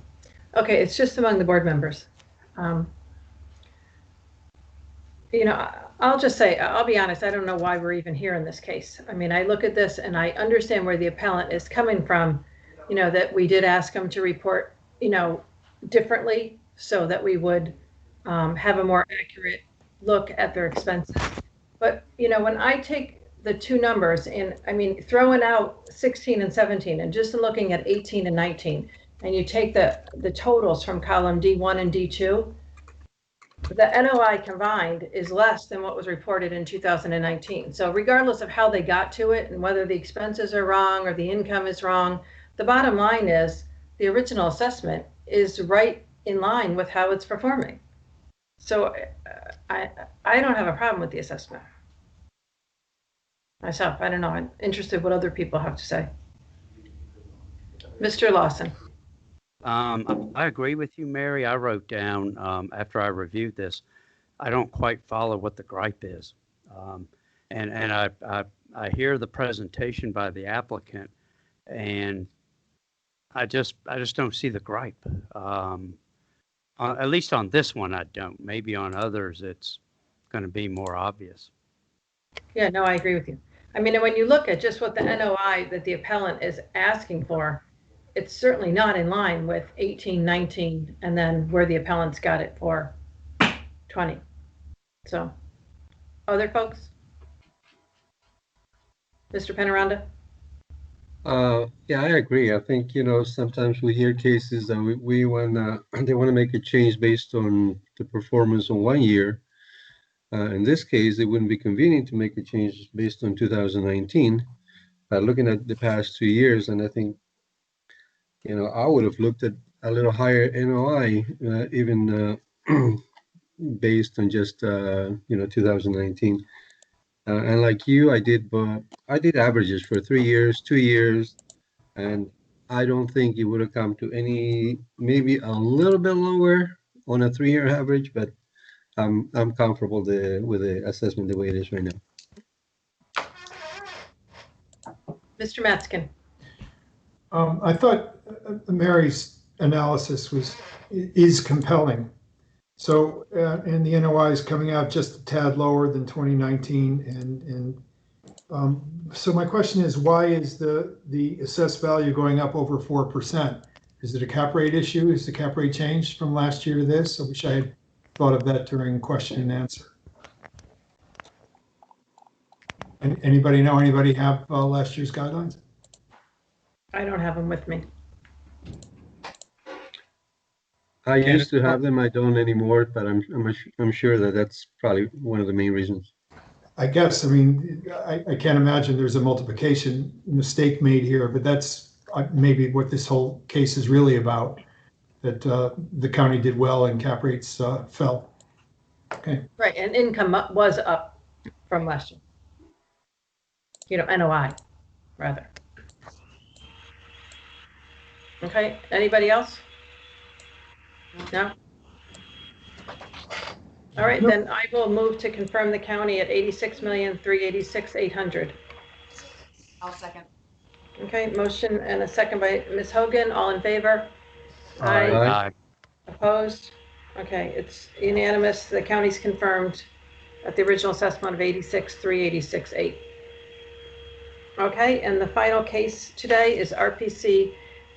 Okay, it's just among the board members. You know, I'll just say, I'll be honest, I don't know why we're even here in this case. I mean, I look at this and I understand where the appellant is coming from, you know, that we did ask him to report, you know, differently so that we would have a more accurate look at their expenses. But, you know, when I take the two numbers and, I mean, throwing out 16 and 17 and just looking at 18 and 19, and you take the totals from column D1 and D2, the NOI combined is less than what was reported in 2019. So regardless of how they got to it and whether the expenses are wrong or the income is wrong, the bottom line is the original assessment is right in line with how it's performing. So I don't have a problem with the assessment myself. I don't know. I'm interested what other people have to say. Mr. Lawson. I agree with you, Mary. I wrote down after I reviewed this, I don't quite follow what the gripe is. And I hear the presentation by the applicant, and I just don't see the gripe. At least on this one, I don't. Maybe on others, it's going to be more obvious. Yeah, no, I agree with you. I mean, when you look at just what the NOI that the appellant is asking for, it's certainly not in line with 18, 19, and then where the appellant's got it for 20. So, other folks? Mr. Penaranda? Yeah, I agree. I think, you know, sometimes we hear cases that we want they want to make a change based on the performance on 1 year. In this case, it wouldn't be convenient to make a change based on 2019. Looking at the past 2 years, and I think, you know, I would have looked at a little higher NOI, even based on just you know, 2019. And like you, I did averages for 3 years, 2 years, and I don't think it would have come to any, maybe a little bit lower on a 3-year average, but I'm comfortable with the assessment the way it is right now. Mr. Matzkin? I thought Mary's analysis is compelling. So, and the NOI is coming out just a tad lower than 2019, and so my question is, why is the assessed value going up over 4%? Is it a cap rate issue? Is the cap rate changed from last year to this? I wish I had thought of that during question and answer. Anybody know? Anybody have last year's guidelines? I don't have them with me. I used to have them. I don't anymore, but I'm sure that that's probably one of the main reasons. I guess. I mean, I can't imagine there's a multiplication mistake made here, but that's maybe what this whole case is really about. That the county did well and cap rates fell. Okay. Right, and income was up from last year. You know, NOI, rather. Okay, anybody else? No? All right, then I will move to confirm the county at 86,386,800. I'll second. Okay, motion and a second by Ms. Hogan. All in favor? Aye. Opposed? Okay, it's unanimous. The county's confirmed at the original assessment of 86,386,800. Okay, and the final case today is RPC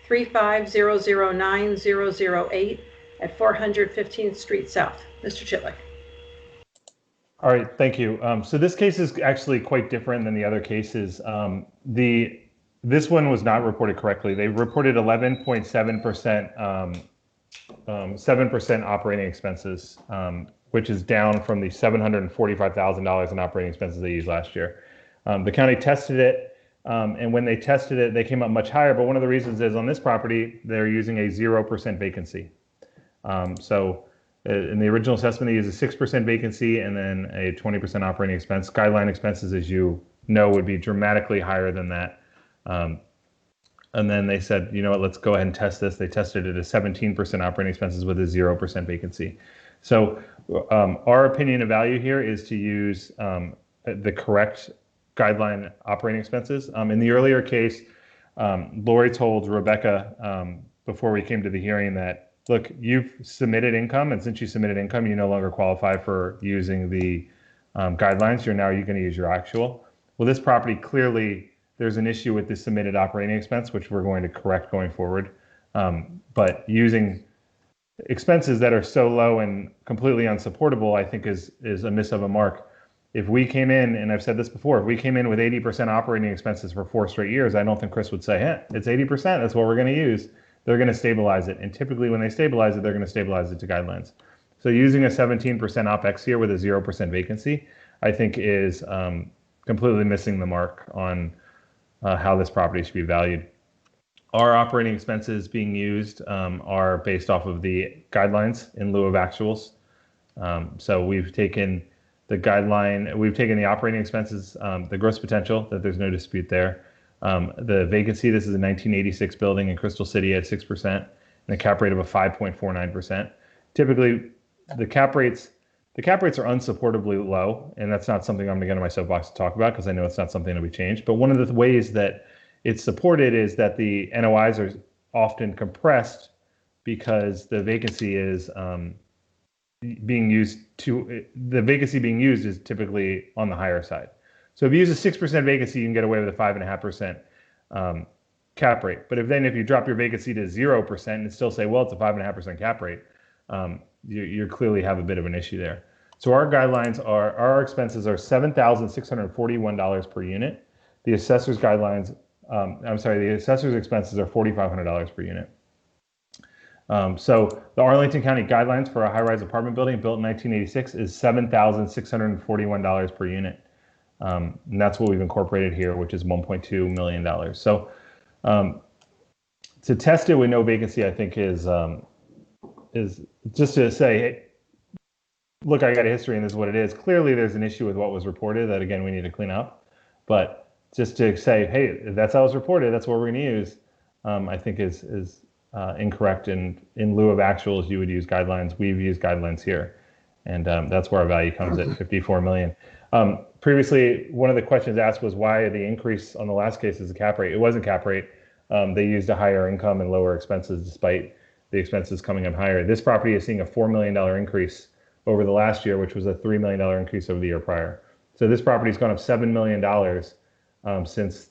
35009008 at 415th Street South. Mr. Chitlick. All right, thank you. So this case is actually quite different than the other cases. This one was not reported correctly. They reported 11.7%, 7% operating expenses, which is down from the $745,000 in operating expenses they used last year. The county tested it, and when they tested it, they came up much higher. But one of the reasons is on this property, they're using a 0% vacancy. So in the original assessment, they used a 6% vacancy and then a 20% operating expense. Guideline expenses, as you know, would be dramatically higher than that. And then they said, you know what, let's go ahead and test this. They tested it at 17% operating expenses with a 0% vacancy. So our opinion of value here is to use the correct guideline operating expenses. In the earlier case, Lori told Rebecca before we came to the hearing that, look, you've submitted income, and since you submitted income, you no longer qualify for using the guidelines. You're going to use your actual. Well, this property, clearly there's an issue with the submitted operating expense, which we're going to correct going forward. But using expenses that are so low and completely unsupportable, I think is a miss of a mark. If we came in, and I've said this before, if we came in with 80% operating expenses for 4 straight years, I don't think Chris would say, hey, it's 80%, that's what we're going to use. They're going to stabilize it. And typically when they stabilize it, they're going to stabilize it to guidelines. So using a 17% OPEX here with a 0% vacancy, I think is completely missing the mark on how this property should be valued. Our operating expenses being used are based off of the guidelines in lieu of actuals. So we've taken the guideline, we've taken the operating expenses, the gross potential, that there's no dispute there. The vacancy, this is a 1986 building in Crystal City at 6%, and a cap rate of a 5.49%. Typically, the cap rates are unsupportably low, and that's not something I'm going to get on my soapbox to talk about because I know it's not something that we changed. But one of the ways that it's supported is that the NOIs are often compressed because the vacancy is the vacancy being used is typically on the higher side. So if you use a 6% vacancy, you can get away with a 5.5% cap rate. But if you drop your vacancy to 0% and still say, well, it's a 5.5% cap rate, you clearly have a bit of an issue there. So our guidelines are, our expenses are $7,641 per unit. The assessor's guidelines, the assessor's expenses are $4,500 per unit. So the Arlington County guidelines for a high-rise apartment building built in 1986 is $7,641 per unit. And that's what we've incorporated here, which is $1.2 million. So to test it with no vacancy, I think is just to say, hey, look, I got a history and this is what it is. Clearly there's an issue with what was reported that, again, we need to clean up. But just to say, hey, if that's how it's reported, that's what we're going to use, I think is incorrect. And in lieu of actuals, you would use guidelines. We've used guidelines here. And that's where our value comes at $54 million. Previously, one of the questions asked was why the increase on the last case is a cap rate. It wasn't cap rate. They used a higher income and lower expenses despite the expenses coming up higher. This property is seeing a $4 million increase over the last year, which was a $3 million increase over the year prior. So this property's gone up $7 million since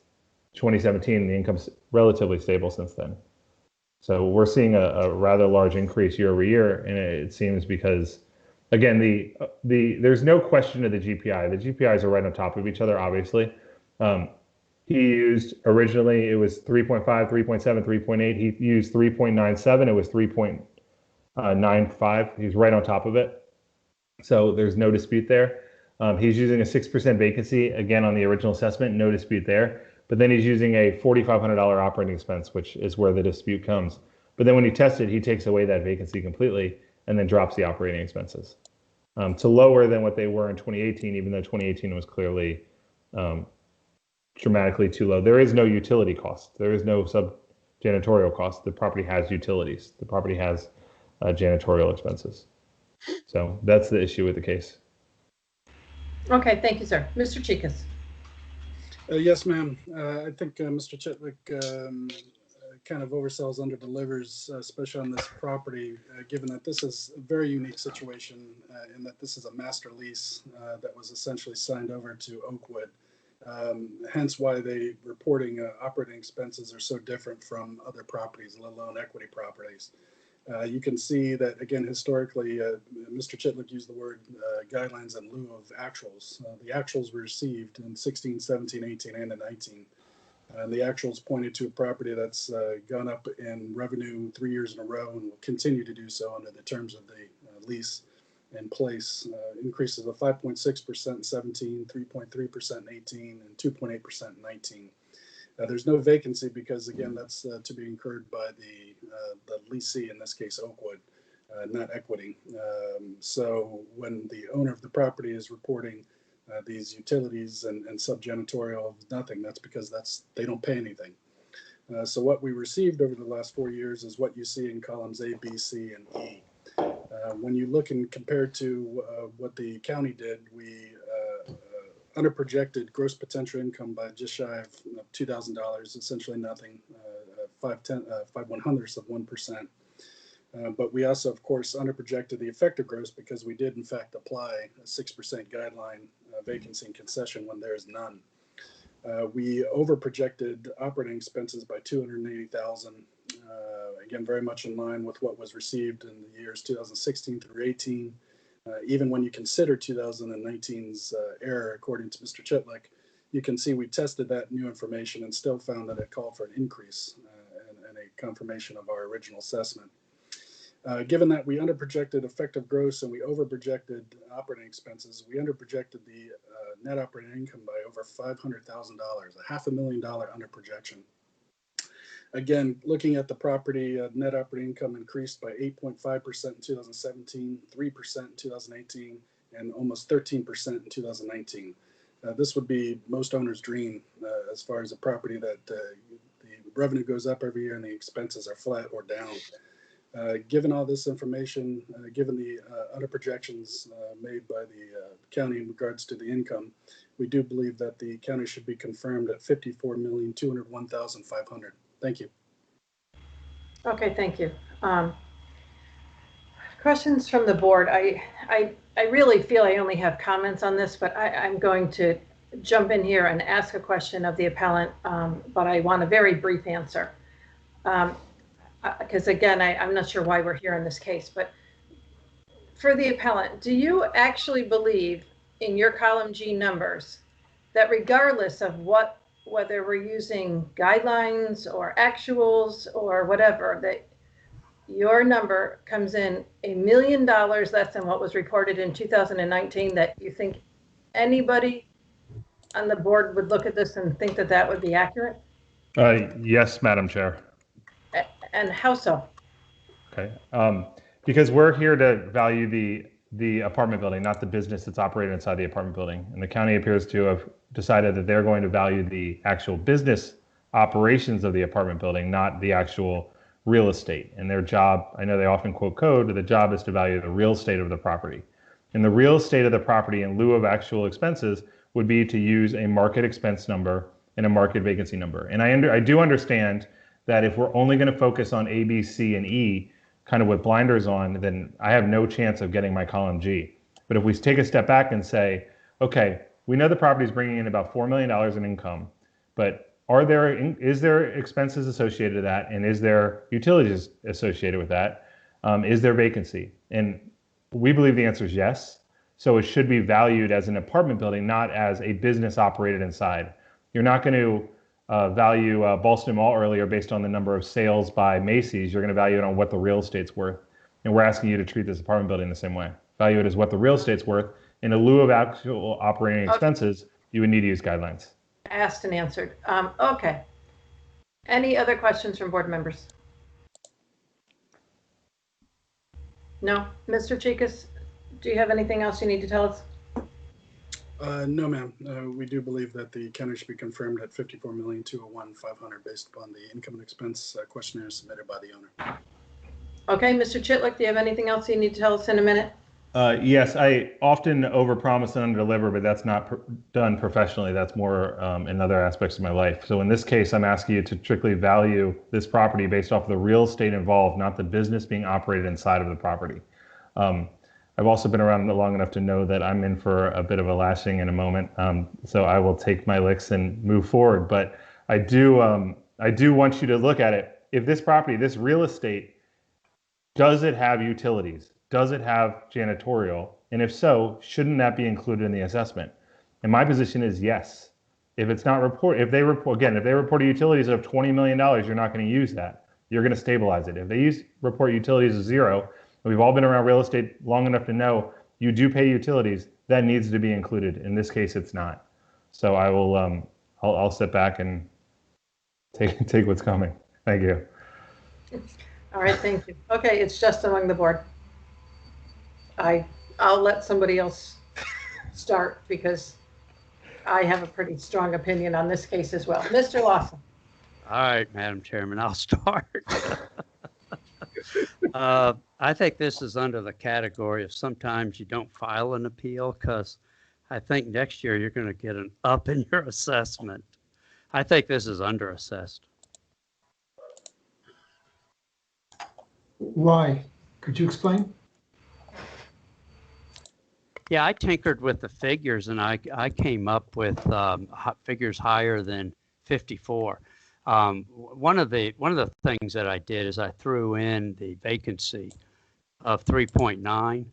2017. The income's relatively stable since then. So we're seeing a rather large increase year over year, and it seems because, again, there's no question of the GPI. The GPIs are right on top of each other, obviously. He used, originally, it was 3.5, 3.7, 3.8. He used 3.97. It was 3.95. He's right on top of it. So there's no dispute there. He's using a 6% vacancy, again, on the original assessment, no dispute there. But then he's using a $4,500 operating expense, which is where the dispute comes. But then when you test it, he takes away that vacancy completely and then drops the operating expenses to lower than what they were in 2018, even though 2018 was clearly dramatically too low. There is no utility cost. There is no sub-janitorial cost. The property has utilities. The property has janitorial expenses. So that's the issue with the case. Okay, thank you, sir. Mr. Chikas. Yes, ma'am. I think Mr. Chitlick kind of oversells, underdelivers, especially on this property, given that this is a very unique situation in that this is a master lease that was essentially signed over to Oakwood. Hence why they reporting operating expenses are so different from other properties, let alone equity properties. You can see that, again, historically, Mr. Chitlick used the word guidelines in lieu of actuals. The actuals were received in 16, 17, 18, and 19. And the actuals pointed to a property that's gone up in revenue 3 years in a row and will continue to do so under the terms of the lease in place. Increases of 5.6% in 17, 3.3% in 18, and 2.8% in 19. There's no vacancy because, again, that's to be incurred by the leasee, in this case Oakwood, not equity. So when the owner of the property is reporting these utilities and subjanitorial of nothing, that's because they don't pay anything. So what we received over the last 4 years is what you see in columns A, B, C, and E. When you look and compare to what the county did, we underprojected gross potential income by just shy of $2,000, essentially nothing, 0.05 of 1%. But we also, of course, underprojected the effective gross because we did, in fact, apply a 6% guideline vacancy and concession when there is none. We overprojected operating expenses by $280,000. Again, very much in line with what was received in the years 2016 through 18. Even when you consider 2019's error, according to Mr. Chitlick, you can see we tested that new information and still found that it called for an increase and a confirmation of our original assessment. Given that we underprojected effective gross and we overprojected operating expenses, we underprojected the net operating income by over $500,000, a $500,000 underprojection. Again, looking at the property, net operating income increased by 8.5% in 2017, 3% in 2018, and almost 13% in 2019. This would be most owners' dream as far as a property that the revenue goes up every year and the expenses are flat or down. Given all this information, given the under projections made by the county in regards to the income, we do believe that the county should be confirmed at $54,201,500. Thank you. Okay, thank you. Questions from the board. I really feel I only have comments on this, but I'm going to jump in here and ask a question of the appellant, but I want a very brief answer. Because again, I'm not sure why we're here in this case, but for the appellant, do you actually believe in your column G numbers that regardless of whether we're using guidelines or actuals or whatever, that your number comes in $1 million less than what was reported in 2019, that you think anybody on the board would look at this and think that that would be accurate? Yes, Madam Chair. And how so? Okay. Because we're here to value the apartment building, not the business that's operated inside the apartment building. And the county appears to have decided that they're going to value the actual business operations of the apartment building, not the actual real estate. And their job, I know they often quote code, but the job is to value the real estate of the property. And the real estate of the property in lieu of actual expenses would be to use a market expense number and a market vacancy number. And I do understand that if we're only going to focus on A, B, C, and E, kind of with blinders on, then I have no chance of getting my column G. But if we take a step back and say, okay, we know the property is bringing in about $4 million in income, but is there expenses associated to that, and is there utilities associated with that? Is there vacancy? And we believe the answer is yes. So it should be valued as an apartment building, not as a business operated inside. You're not going to value Ballston Mall earlier based on the number of sales by Macy's. You're going to value it on what the real estate's worth. And we're asking you to treat this apartment building the same way. Value it as what the real estate's worth. In lieu of actual operating expenses, you would need to use guidelines. Asked and answered. Okay. Any other questions from board members? No? Mr. Chikas, do you have anything else you need to tell us? No, ma'am. We do believe that the county should be confirmed at $54,201,500 based upon the income and expense questionnaire submitted by the owner. Okay, Mr. Chitlick, do you have anything else you need to tell us in a minute? Yes, I often overpromise and underdeliver, but that's not done professionally. That's more in other aspects of my life. So in this case, I'm asking you to strictly value this property based off of the real estate involved, not the business being operated inside of the property. I've also been around long enough to know that I'm in for a bit of a lashing in a moment. So I will take my licks and move forward. But I do want you to look at it. If this property, this real estate, does it have utilities? Does it have janitorial? And if so, shouldn't that be included in the assessment? And my position is yes. If it's not if they report utilities of $20 million, you're not going to use that. You're going to stabilize it. If they report utilities of zero, we've all been around real estate long enough to know you do pay utilities. That needs to be included. In this case, it's not. So I will. I'll sit back and take what's coming. Thank you. All right, thank you. Okay, it's just among the board. I'll let somebody else start because I have a pretty strong opinion on this case as well. Mr. Lawson. All right, Madam Chairman, I'll start. I think this is under the category of sometimes you don't file an appeal because I think next year you're going to get an up in your assessment. I think this is underassessed. Why? Could you explain? Yeah, I tinkered with the figures and I came up with figures higher than 54. One of the things that I did is I threw in the vacancy of 3.9,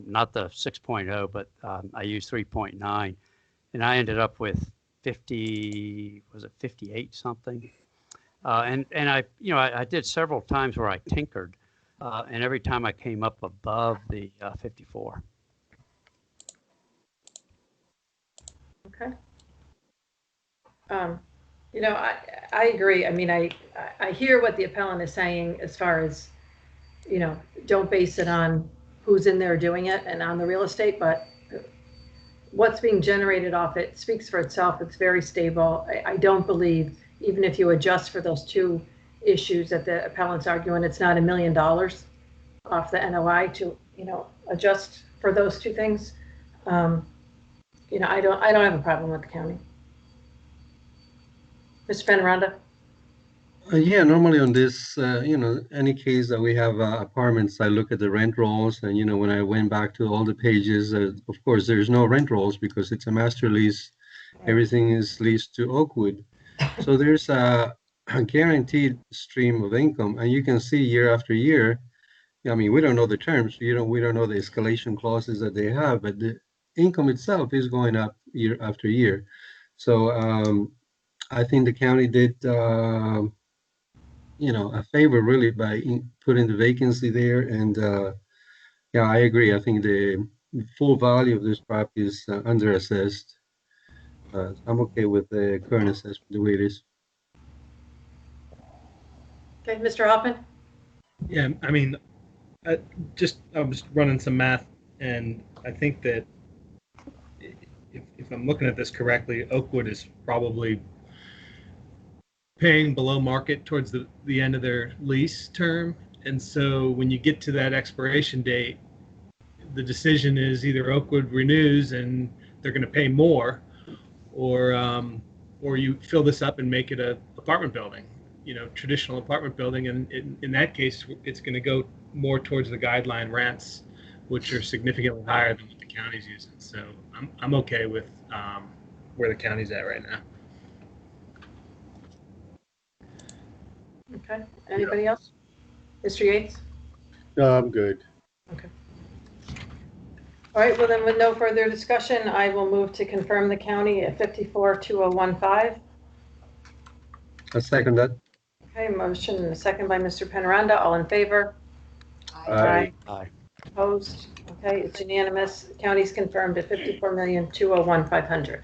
not the 6.0, but I used 3.9, and I ended up with 50. Was it 58 something? And I did several times where I tinkered, and every time I came up above the 54. Okay. I agree. I mean, I hear what the appellant is saying as far as, don't base it on who's in there doing it and on the real estate, but what's being generated off it speaks for itself. It's very stable. I don't believe, even if you adjust for those two issues that the appellant's arguing, it's not $1 million off the NOI to, adjust for those two things. I don't have a problem with the county. Mr. Penaranda? Yeah, normally on this, any case that we have apartments, I look at the rent rolls, and when I went back to all the pages, of course, there's no rent rolls because it's a master lease. Everything is leased to Oakwood, so there's a guaranteed stream of income, and you can see year after year. I mean, we don't know the terms, we don't know the escalation clauses that they have, but the income itself is going up year after year. So I think the county did. A favor really by putting the vacancy there. And yeah, I agree. I think the full value of this property is underassessed. I'm okay with the current assessment the way it is. Okay, Mr. Hoffman? Yeah, I mean, I'm just running some math, and I think that if I'm looking at this correctly, Oakwood is probably paying below market towards the end of their lease term. And so when you get to that expiration date, the decision is either Oakwood renews and they're going to pay more, or you fill this up and make it a apartment building, traditional apartment building. And in that case, it's going to go more towards the guideline rents, which are significantly higher than what the county's using. So I'm okay with where the county's at right now. Okay, anybody else? Mr. Yates? No, I'm good. Okay. All right, well then with no further discussion, I will move to confirm the county at 542015. I second that. Okay, motion and a second by Mr. Penaranda. All in favor? Aye. Aye. Opposed? Okay, it's unanimous. County's confirmed at 54,201,500.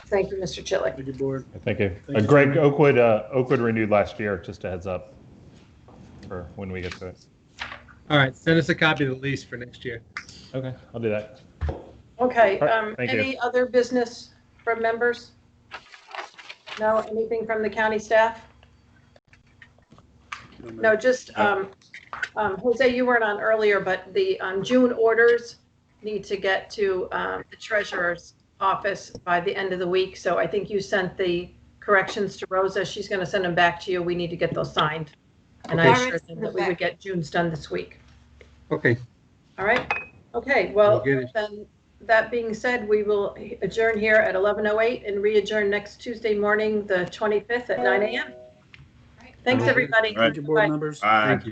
Thank you, Mr. Chillick. Thank you, board. Thank you. Thank you, Greg, Chairman. Oakwood renewed last year, just a heads up for when we get to it. All right, send us a copy of the lease for next year. Okay, I'll do that. Okay, All right, thank you. any other business from members? No, anything from the county staff? No, just, Jose, you weren't on earlier, but the June orders need to get to the treasurer's office by the end of the week. So I think you sent the corrections to Rosa. She's going to send them back to you. We need to get those signed. And I assured them that we would get June's done this week. Okay. All right. Okay. Well, We'll get it. then that being said, we will adjourn here at 11:08 and re-adjourn next Tuesday morning, the 25th at 9 a.m. Thanks, everybody. All right. Thank you, board Bye. members. Aye. Thank you.